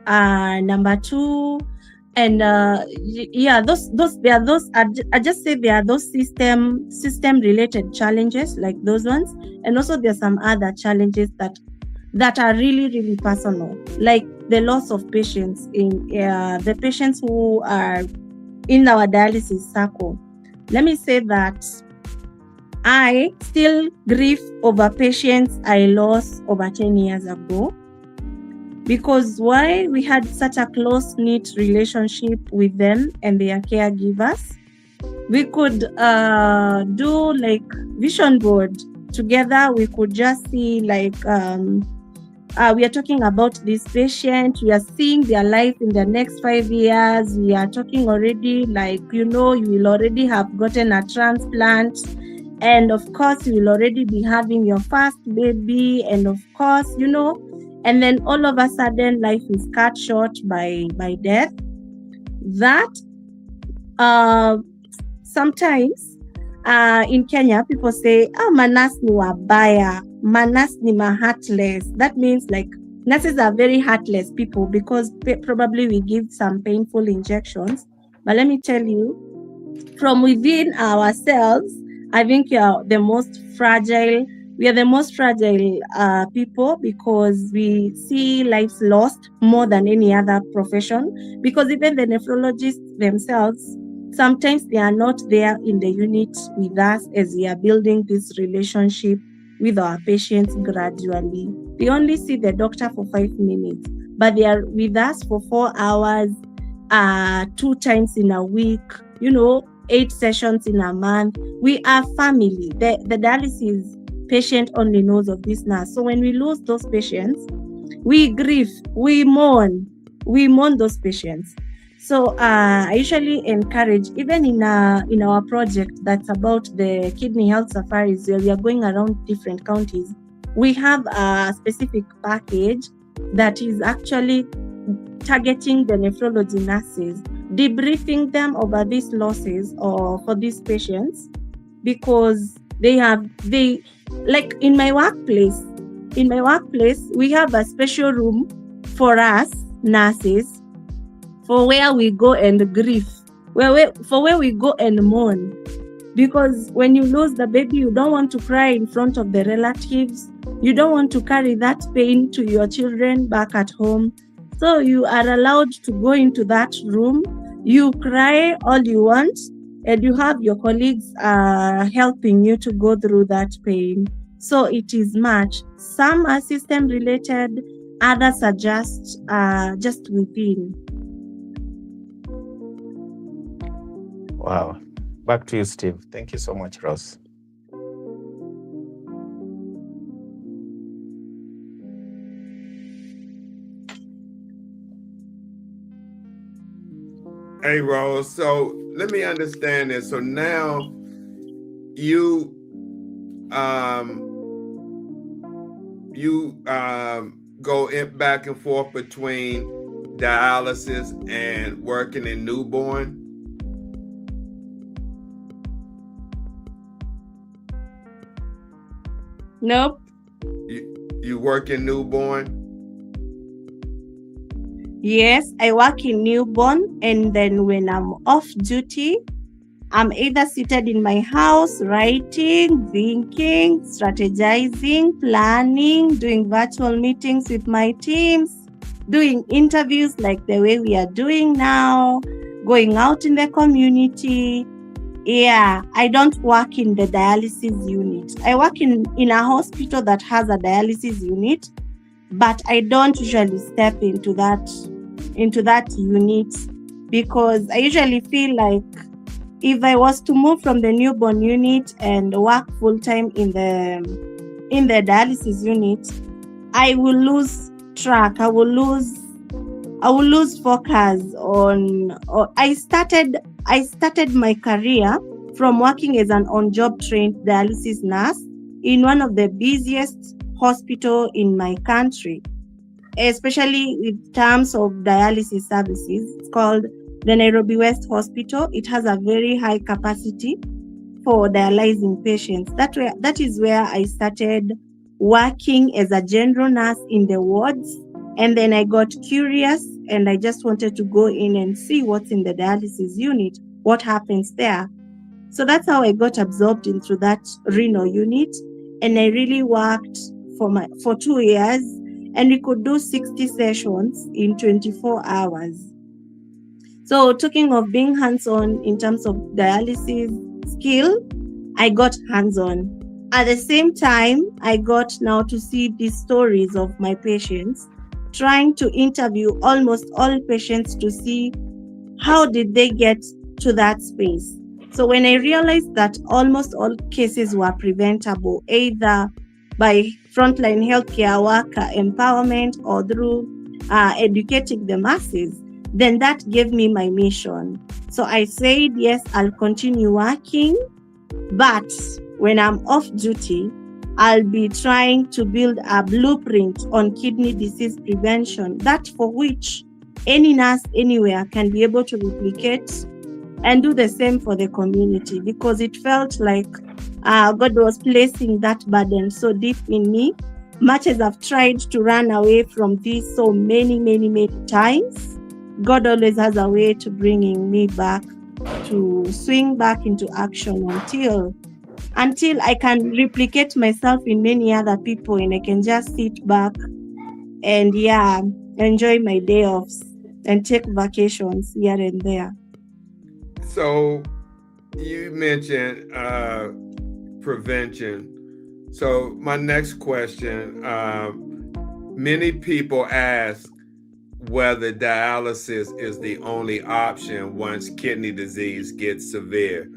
Number two, and I just say there are those system related challenges like those ones, and also there are some other challenges that are really, really personal, like the loss of patients in the patients who are in our dialysis circle. Let me say that I still grieve over patients I lost over 10 years ago, because why? We had such a close-knit relationship with them and their caregivers. We could do like vision board together. We could just see like we are talking about this patient. We are seeing their life in the next 5 years. We are talking already like, you will already have gotten a transplant. And of course, you will already be having your first baby. And of course, and then all of a sudden life is cut short by death. That sometimes in Kenya, people say, manas ni wabaya, manas ni heartless. That means like nurses are very heartless people, because probably we give some painful injections. But let me tell you, from within ourselves, I think we are the most fragile people, because we see lives lost more than any other profession. Because even the nephrologists themselves, sometimes they are not there in the unit with us as we are building this relationship with our patients gradually. They only see the doctor for 5 minutes, but they are with us for 4 hours, 2 times in a week, 8 sessions in a month. We are family. The dialysis patient only knows of this nurse. So when we lose those patients, we grieve, we mourn those patients. So I usually encourage, even in our project that's about the kidney health safaris, where we are going around different counties, we have a specific package that is actually targeting the nephrology nurses, debriefing them over these losses or for these patients, because they like in my workplace, we have a special room for us nurses, for where we go and grieve, where we go and mourn. Because when you lose the baby, you don't want to cry in front of the relatives. You don't want to carry that pain to your children back at home. So you are allowed to go into that room. You cry all you want, and you have your colleagues helping you to go through that pain. So it is much. Some are system related, others are just within. Wow. Back to you, Steve. Thank you so much, Rose. Hey, Rose. So let me understand this. So now you go back and forth between dialysis and working in newborn. Nope. You work in newborn? Yes, I work in newborn, and then when I'm off duty, I'm either seated in my house, writing, thinking, strategizing, planning, doing virtual meetings with my teams, doing interviews like the way we are doing now, going out in the community. Yeah, I don't work in the dialysis unit. I work in a hospital that has a dialysis unit, but I don't usually step into that unit, because I usually feel like if I was to move from the newborn unit and work full time in the dialysis unit, I will lose track. I will lose focus on. I started my career from working as an on-job trained dialysis nurse in one of the busiest hospitals in my country, especially in terms of dialysis services. It's called the Nairobi West Hospital. It has a very high capacity for dialyzing patients. That is where I started working as a general nurse in the wards. And then I got curious and I just wanted to go in and see what's in the dialysis unit, what happens there. So that's how I got absorbed into that renal unit. And I really worked for 2 years, and we could do 60 sessions in 24 hours. So talking of being hands-on in terms of dialysis skill, I got hands-on. At the same time, I got now to see the stories of my patients, trying to interview almost all patients to see how did they get to that space. So when I realized that almost all cases were preventable, either by frontline healthcare worker empowerment or through educating the masses, then that gave me my mission. So I said, yes, I'll continue working, but when I'm off duty, I'll be trying to build a blueprint on kidney disease prevention, that for which any nurse anywhere can be able to replicate and do the same for the community, because it felt like God was placing that burden so deep in me. Much as I've tried to run away from this so many times, God always has a way to bringing me back, to swing back into action until I can replicate myself in many other people, and I can just sit back and enjoy my day offs and take vacations here and there. So you mentioned prevention. So my next question, many people ask whether dialysis is the only option once kidney disease gets severe.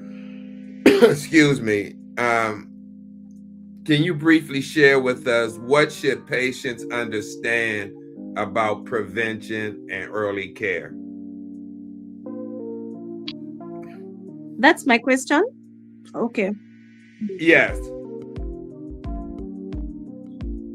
Excuse me. Can you briefly share with us what should patients understand about prevention and early care? That's my question? Okay. Yes.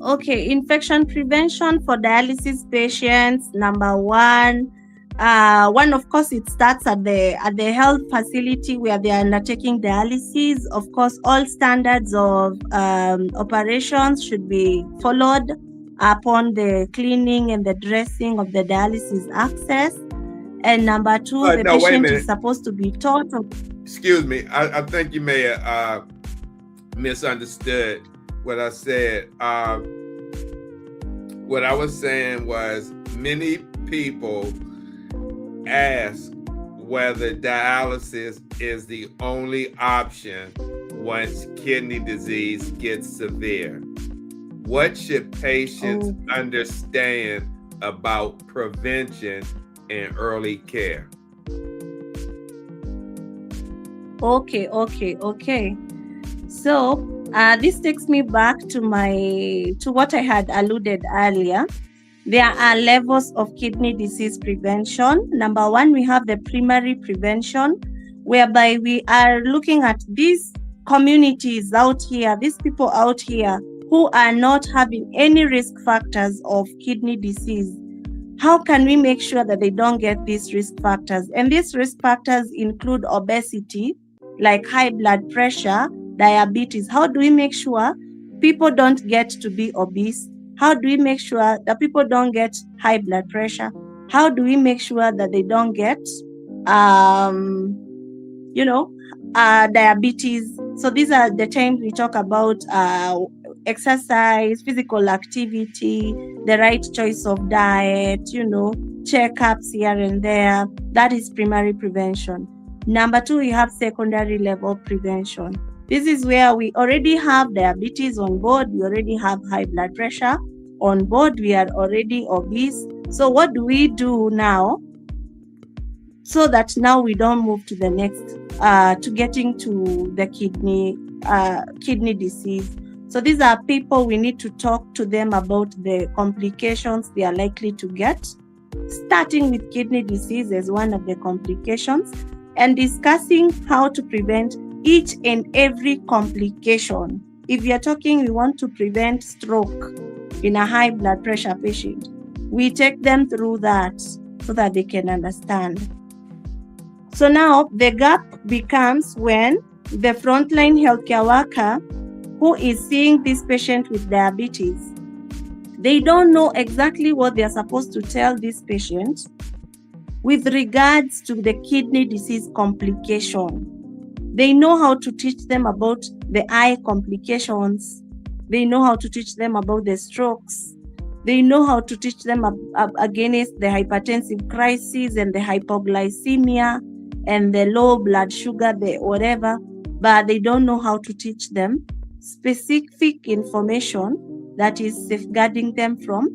Okay, infection prevention for dialysis patients. Number one, of course, it starts at the health facility where they are undertaking dialysis. Of course, all standards of operations should be followed upon the cleaning and the dressing of the dialysis access. And number two, the patient is supposed to be taught of excuse me. I think you may have misunderstood what I said. What I was saying was many people ask whether dialysis is the only option once kidney disease gets severe. What should patients understand about prevention and early care? Okay. So this takes me back to what I had alluded earlier. There are levels of kidney disease prevention. Number one, we have the primary prevention, whereby we are looking at these communities out here, these people out here who are not having any risk factors of kidney disease. How can we make sure that they don't get these risk factors? And these risk factors include obesity, like high blood pressure, diabetes. How do we make sure people don't get to be obese? How do we make sure that people don't get high blood pressure? How do we make sure that they don't get, diabetes? So these are the times we talk about exercise, physical activity, the right choice of diet, checkups here and there. That is primary prevention. Number two, we have secondary level prevention. This is where we already have diabetes on board, we already have high blood pressure on board, we are already obese. So what do we do now so that now we don't move to the next, to getting to the kidney disease? So these are people we need to talk to them about the complications they are likely to get, starting with kidney disease as one of the complications, and discussing how to prevent each and every complication. If you're talking, we want to prevent stroke in a high blood pressure patient, we take them through that so that they can understand. So now the gap becomes when the frontline healthcare worker who is seeing this patient with diabetes, they don't know exactly what they're supposed to tell this patient with regards to the kidney disease complication. They know how to teach them about the eye complications. They know how to teach them about the strokes. They know how to teach them against the hypertensive crisis and the hypoglycemia and the low blood sugar, the whatever, but they don't know how to teach them specific information that is safeguarding them from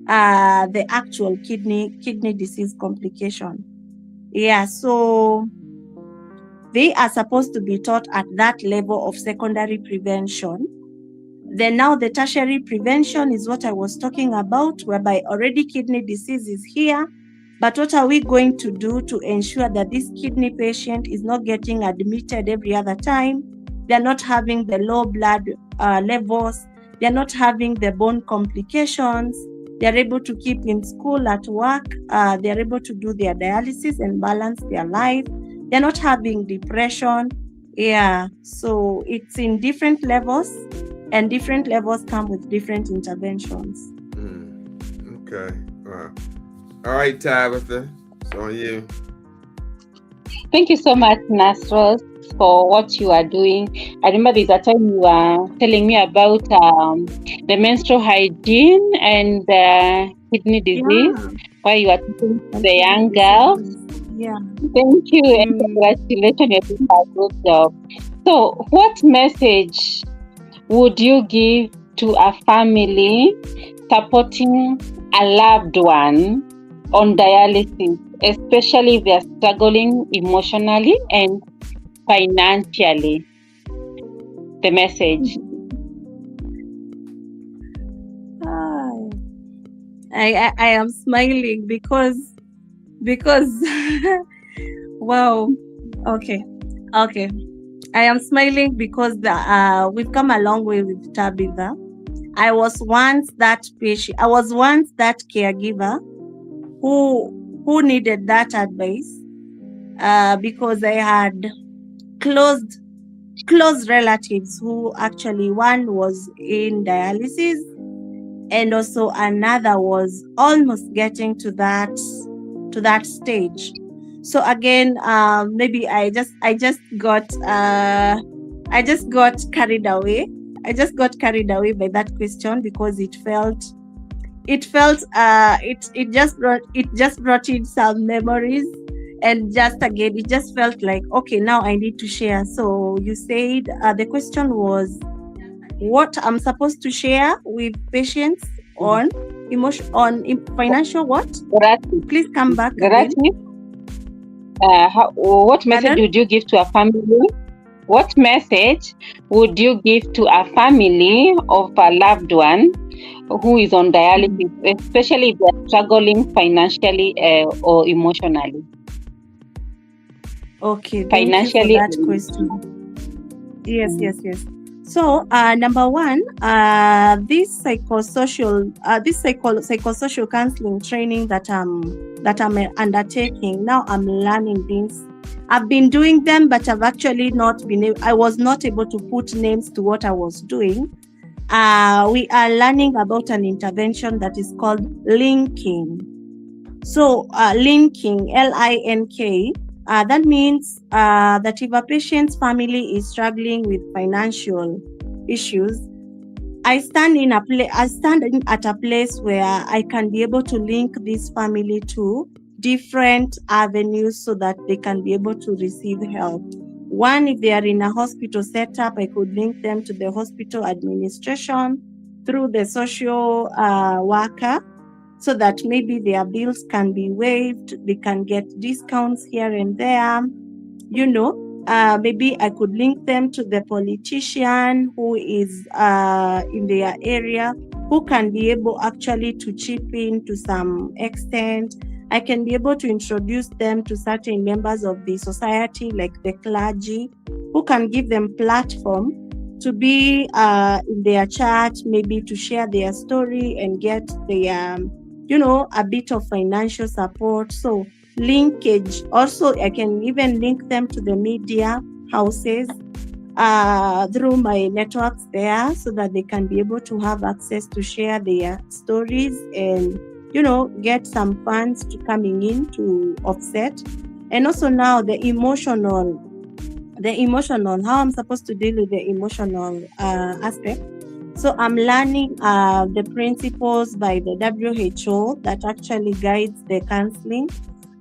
the actual kidney disease complication. So they are supposed to be taught at that level of secondary prevention. Then now the tertiary prevention is what I was talking about, whereby already kidney disease is here, but what are we going to do to ensure that this kidney patient is not getting admitted every other time? They're not having the low blood levels, they're not having the bone complications, they're able to keep in school, at work, they're able to do their dialysis and balance their life. They're not having depression. So it's in different levels, and different levels come with different interventions. Okay. All right, Tabitha, it's on you. Thank you so much, Nasros, for what you are doing. I remember there's a time you were telling me about the menstrual hygiene and kidney disease, where you are teaching the young girls. Thank you, and congratulations, you're doing a good job. So what message would you give to a family supporting a loved one on dialysis, especially if they are struggling emotionally and financially? The message. I am smiling because wow. Okay. I am smiling because we've come a long way with Tabitha. I was once that patient. I was once that caregiver who needed that advice because I had close relatives who actually, one was in dialysis and also another was almost getting to that stage. So again, maybe I just got carried away. I just got carried away by that question because it just brought in some memories, and just again it just felt like, okay, now I need to share. So you said the question was what I'm supposed to share with patients on financial what? Gratis. Please come back again. What message would you give to a family? What message would you give to a family of a loved one who is on dialysis, especially if they're struggling financially or emotionally? Okay, financially. Thank you for that question. Yes. So, number one, this psychosocial counseling training that I'm undertaking now, I'm learning things. I've been doing them, but I've actually I was not able to put names to what I was doing. We are learning about an intervention that is called linking. So, linking, LINK. That means that if a patient's family is struggling with financial issues, I stand at a place where I can be able to link this family to different avenues so that they can be able to receive help. One, if they are in a hospital setup, I could link them to the hospital administration through the social worker, so that maybe their bills can be waived, they can get discounts here and there. Maybe I could link them to the politician who is in their area, who can be able actually to chip in to some extent. I can be able to introduce them to certain members of the society, like the clergy, who can give them platform to be in their church, maybe to share their story and get their a bit of financial support. So linkage. Also, I can even link them to the media houses through my networks there, so that they can be able to have access to share their stories and get some funds to coming in to offset. And also now the emotional, how I'm supposed to deal with the emotional aspect. So I'm learning the principles by the WHO that actually guides the counseling,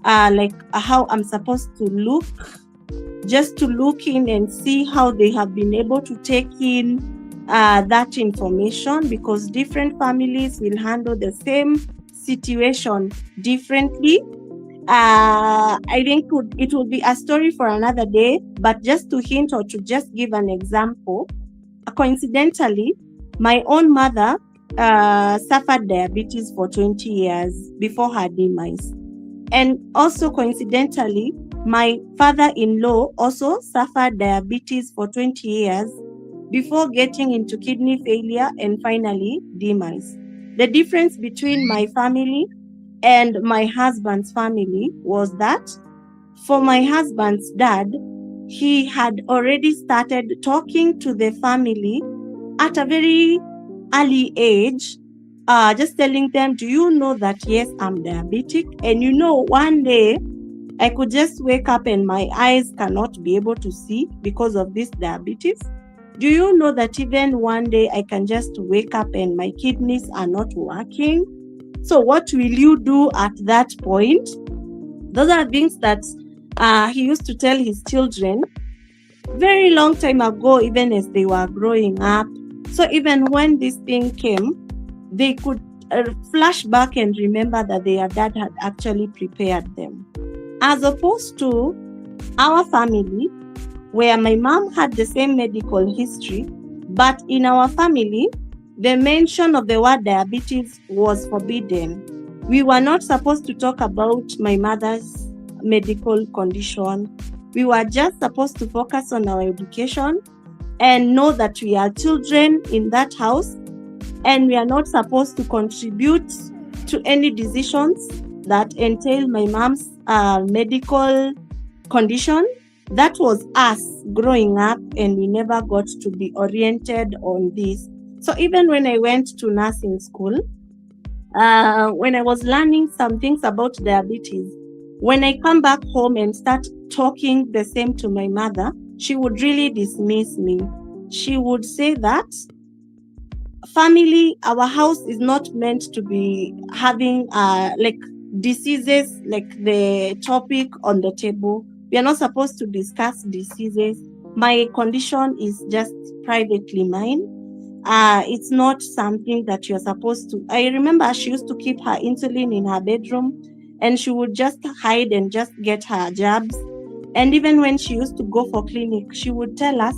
like how I'm supposed to look in and see how they have been able to take in that information, because different families will handle the same situation differently. I think it would be a story for another day, but just to hint or to just give an example, coincidentally, my own mother suffered diabetes for 20 years before her demise. And also coincidentally, my father-in-law also suffered diabetes for 20 years before getting into kidney failure and finally demise. The difference between my family and my husband's family was that for my husband's dad, he had already started talking to the family at a very early age, just telling them, do you know that, yes, I'm diabetic? And one day I could just wake up and my eyes cannot be able to see because of this diabetes. Do you know that even one day I can just wake up and my kidneys are not working? So what will you do at that point? Those are things that he used to tell his children very long time ago, even as they were growing up. So even when this thing came, they could flash back and remember that their dad had actually prepared them. As opposed to our family, where my mom had the same medical history, but in our family, the mention of the word diabetes was forbidden. We were not supposed to talk about my mother's medical condition. We were just supposed to focus on our education and know that we are children in that house, and we are not supposed to contribute to any decisions that entail my mom's medical condition. That was us growing up, and we never got to be oriented on this. So even when I went to nursing school, when I was learning some things about diabetes, when I come back home and start talking the same to my mother, she would really dismiss me. She would say that family, our house is not meant to be having like diseases like the topic on the table. We are not supposed to discuss diseases. My condition is just privately mine. It's not something that you're supposed to. I remember she used to keep her insulin in her bedroom, and she would just hide and just get her jabs. And even when she used to go for clinic, she would tell us,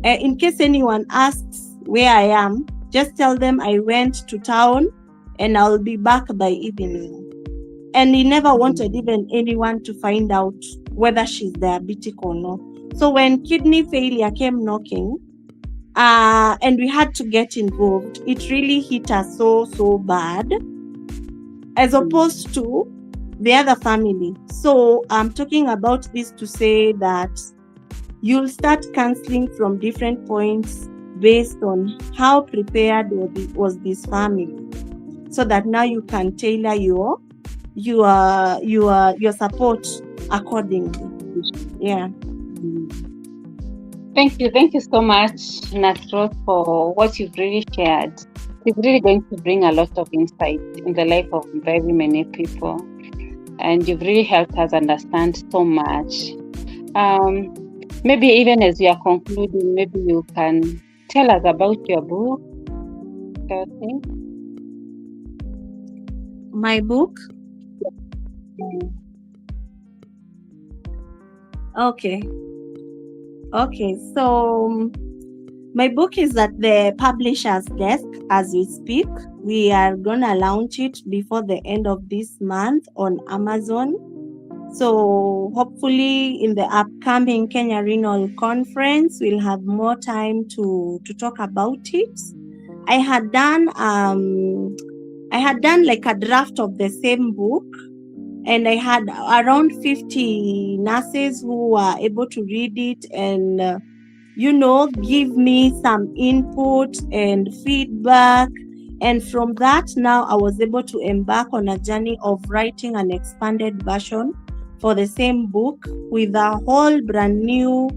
in case anyone asks where I am, just tell them I went to town and I'll be back by evening. And he never wanted even anyone to find out whether she's diabetic or not. So when kidney failure came knocking, and we had to get involved, it really hit us so bad, as opposed to the other family. So I'm talking about this to say that you'll start counseling from different points based on how prepared was this family, so that now you can tailor your support accordingly. Yeah. Thank you so much, Rose, for what you've really shared. It's really going to bring a lot of insight in the life of very many people, and you've really helped us understand so much. Maybe even as we are concluding, maybe you can tell us about your book. Okay. My book? Okay, so my book is at the publisher's desk as we speak. We are gonna launch it before the end of this month on Amazon. So hopefully in the upcoming Kenya Renal conference, we'll have more time to talk about it. I had done like a draft of the same book, and I had around 50 nurses who were able to read it and give me some input and feedback. And from that, now I was able to embark on a journey of writing an expanded version for the same book with a whole brand new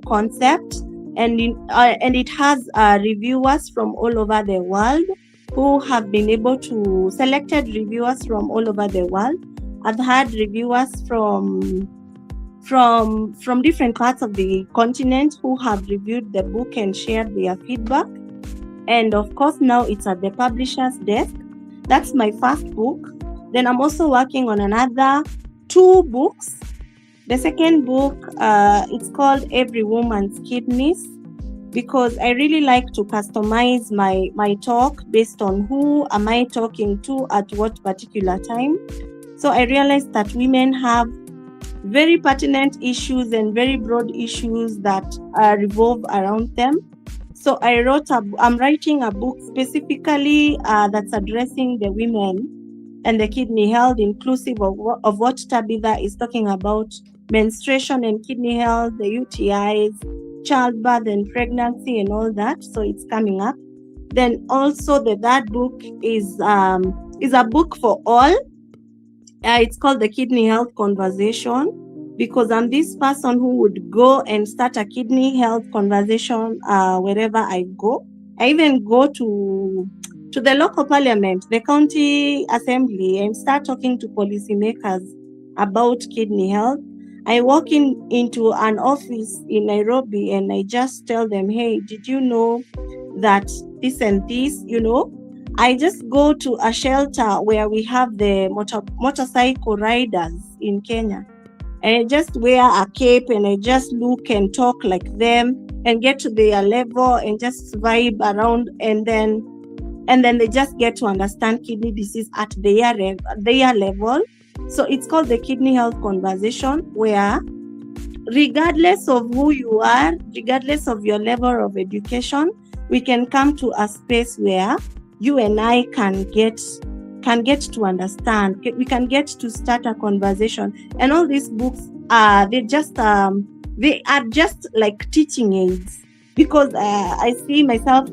concept, and it has reviewers from all over the world who have been able to selected reviewers from all over the world. I've had reviewers from different parts of the continent who have reviewed the book and shared their feedback. And of course, now it's at the publisher's desk. That's my first book. Then I'm also working on another 2 books. The second book, it's called Every Woman's Kidneys, because I really like to customize my talk based on who am I talking to at what particular time. So I realized that women have very pertinent issues and very broad issues that revolve around them. So I'm writing a book specifically that's addressing the women and the kidney health, inclusive of what Tabitha is talking about, menstruation and kidney health, the UTIs, childbirth and pregnancy and all that. So it's coming up. Then also the third book is a book for all. It's called The Kidney Health Conversation, because I'm this person who would go and start a kidney health conversation wherever I go. I even go to the local parliament, the county assembly, and start talking to policymakers about kidney health. I walk into an office in Nairobi and I just tell them, hey, did you know that this and this, I just go to a shelter where we have the motorcycle riders in Kenya, and I just wear a cape and I just look and talk like them and get to their level and just vibe around, and then they just get to understand kidney disease at their level. So it's called The Kidney Health Conversation, where regardless of who you are, regardless of your level of education, we can come to a space where you and I can get to understand. We can get to start a conversation. And all these books they are just like teaching aids. because I see myself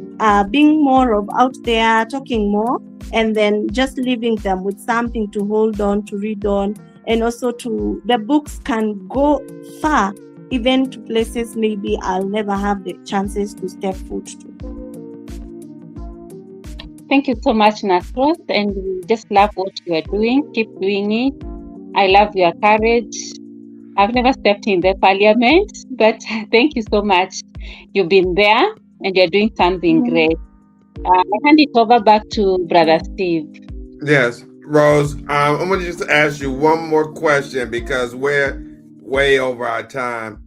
being more of out there, talking more, and then just leaving them with something to hold on, to read on, and also to the books can go far, even to places maybe I'll never have the chances to step foot to. Thank you so much, Nasros, and we just love what you are doing. Keep doing it. I love your courage. I've never stepped in the parliament, but thank you so much. You've been there and you're doing something great. I hand it over back to Brother Steve. Yes, Rose, I'm going to just ask you one more question because we're way over our time.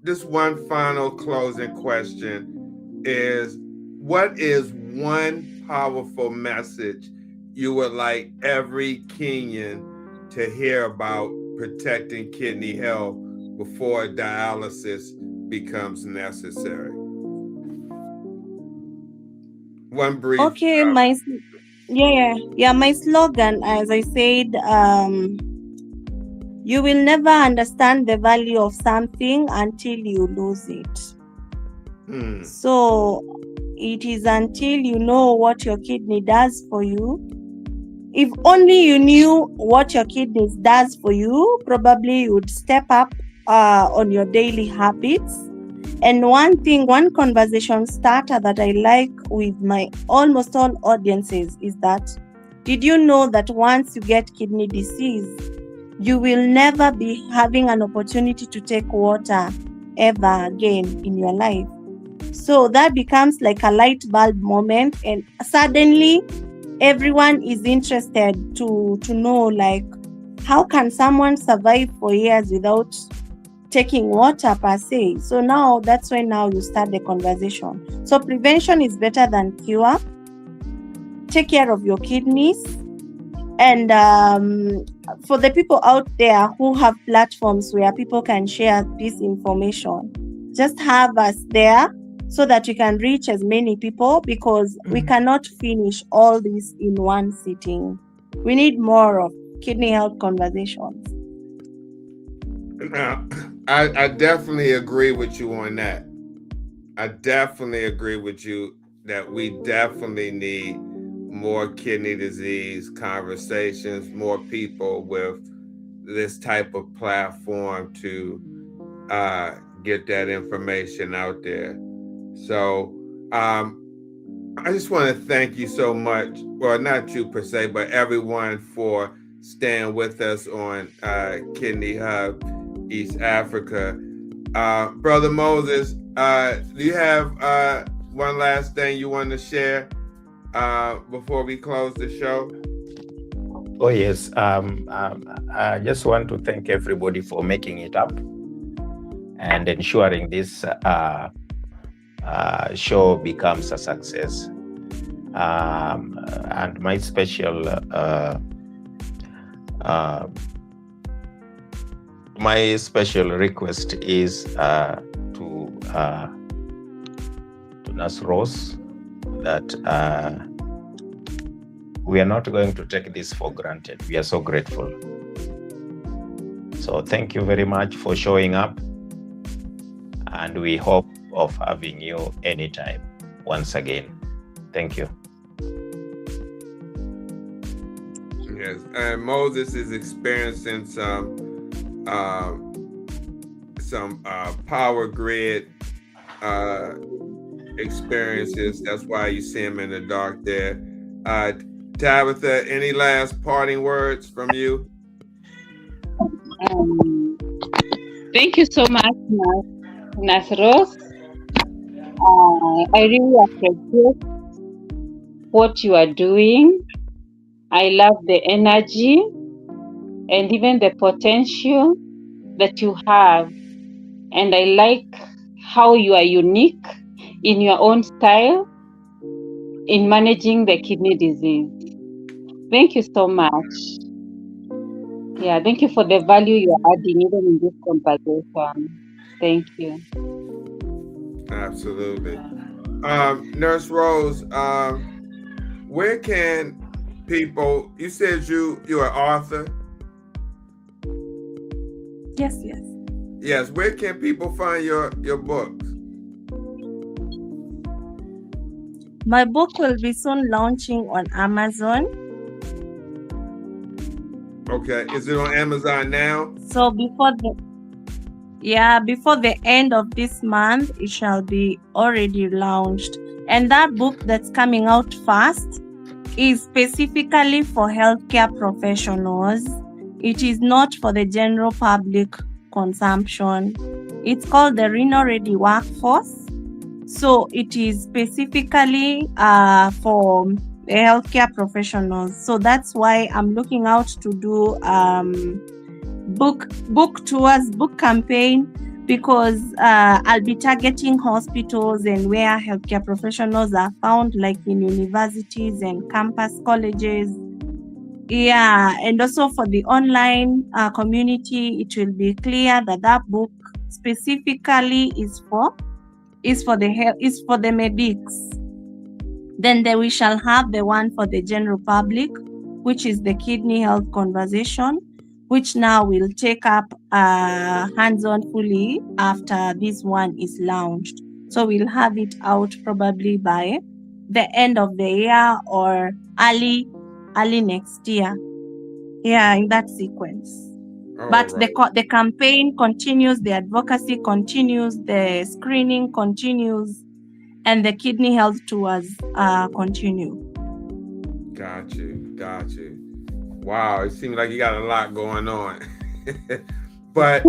Just one final closing question is, what is one powerful message you would like every Kenyan to hear about protecting kidney health before dialysis becomes necessary? One brief. Okay, my slogan, as I said, you will never understand the value of something until you lose it. So it is until you know what your kidney does for you. If only you knew what your kidney does for you, probably you would step up on your daily habits. And one conversation starter that I like with my almost all audiences is that, did you know that once you get kidney disease, you will never be having an opportunity to take water ever again in your life? So that becomes like a light bulb moment, and suddenly everyone is interested to know, like, how can someone survive for years without taking water per se? So now that's when now you start the conversation. So prevention is better than cure. Take care of your kidneys. And for the people out there who have platforms where people can share this information, just have us there so that we can reach as many people, because we cannot finish all this in one sitting. We need more of kidney health conversations. Now, I definitely agree with you on that. I definitely agree with you that we definitely need more kidney disease conversations, more people with this type of platform to get that information out there. So I just want to thank you so much. Well, not you per se, but everyone for staying with us on Kidney Hub East Africa. Brother Moses, do you have one last thing you want to share before we close the show? Oh, yes. I just want to thank everybody for making it up and ensuring this show becomes a success. And my special request is to Nurse Rose that we are not going to take this for granted. We are so grateful. So thank you very much for showing up, and we hope of having you anytime once again. Thank you. Yes, and Moses is experiencing some power grid experiences. That's why you see him in the dark there. Tabitha, any last parting words from you? Thank you so much, Nasros. I really appreciate what you are doing. I love the energy and even the potential that you have. And I like how you are unique in your own style in managing the kidney disease. Thank you so much. Yeah, thank you for the value you're adding even in this conversation. Thank you. Absolutely. Nurse Rose, where can people, you said you're an author? Yes. Yes, where can people find your books? My book will be soon launching on Amazon. Okay, is it on Amazon now? So before the end of this month, it shall be already launched. And that book that's coming out fast is specifically for healthcare professionals. It is not for the general public consumption. It's called the Renal Ready Workforce. So it is specifically for the healthcare professionals. So that's why I'm looking out to do book tours, book campaign, because I'll be targeting hospitals and where healthcare professionals are found, like in universities and campus colleges. Yeah, and also for the online community, it will be clear that that book specifically is for the medics. Then we shall have the one for the general public, which is the kidney health conversation, which now will take up hands-on fully after this one is launched. So we'll have it out probably by the end of the year or early next year. Yeah, in that sequence. But right. the campaign continues, the advocacy continues, the screening continues, and the kidney health tours continue. Got you. Wow, it seems like you got a lot going on. But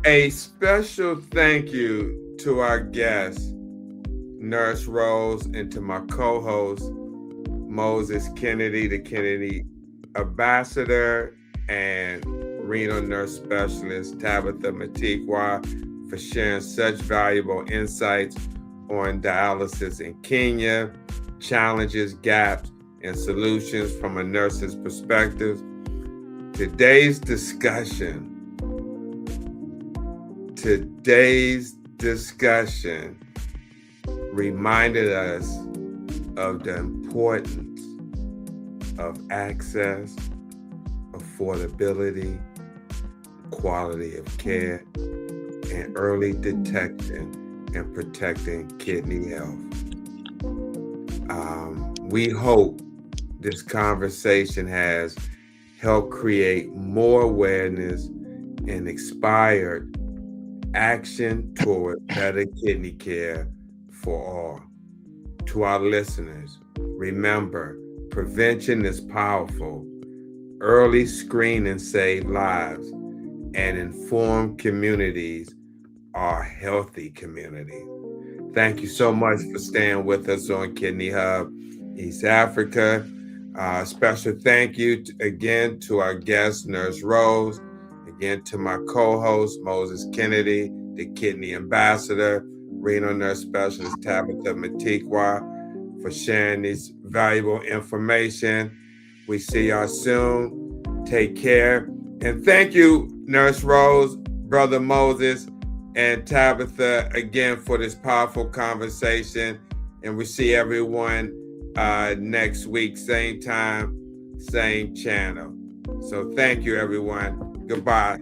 a special thank you to our guest, Nurse Rose, and to my co-host, Moses Kennedy, the Kennedy Ambassador, and renal nurse specialist, Tabitha Matekwa, for sharing such valuable insights on dialysis in Kenya, challenges, gaps, and solutions from a nurse's perspective. Today's discussion reminded us of the importance of access, affordability, quality of care, and early detection and protecting kidney health. We hope this conversation has helped create more awareness and inspired action toward better kidney care for all. To our listeners, remember, prevention is powerful. Early screening saves lives, and informed communities are healthy communities. Thank you so much for staying with us on Kidney Hub East Africa. Special thank you again to our guest, Nurse Rose. Again to my co-host, Moses Kennedy, the Kidney Ambassador, renal nurse specialist, Tabitha Matekwa, for sharing this valuable information. We see y'all soon. Take care. And thank you, Nurse Rose, Brother Moses, and Tabitha, again, for this powerful conversation. And we see everyone next week, same time, same channel. So thank you, everyone. Goodbye.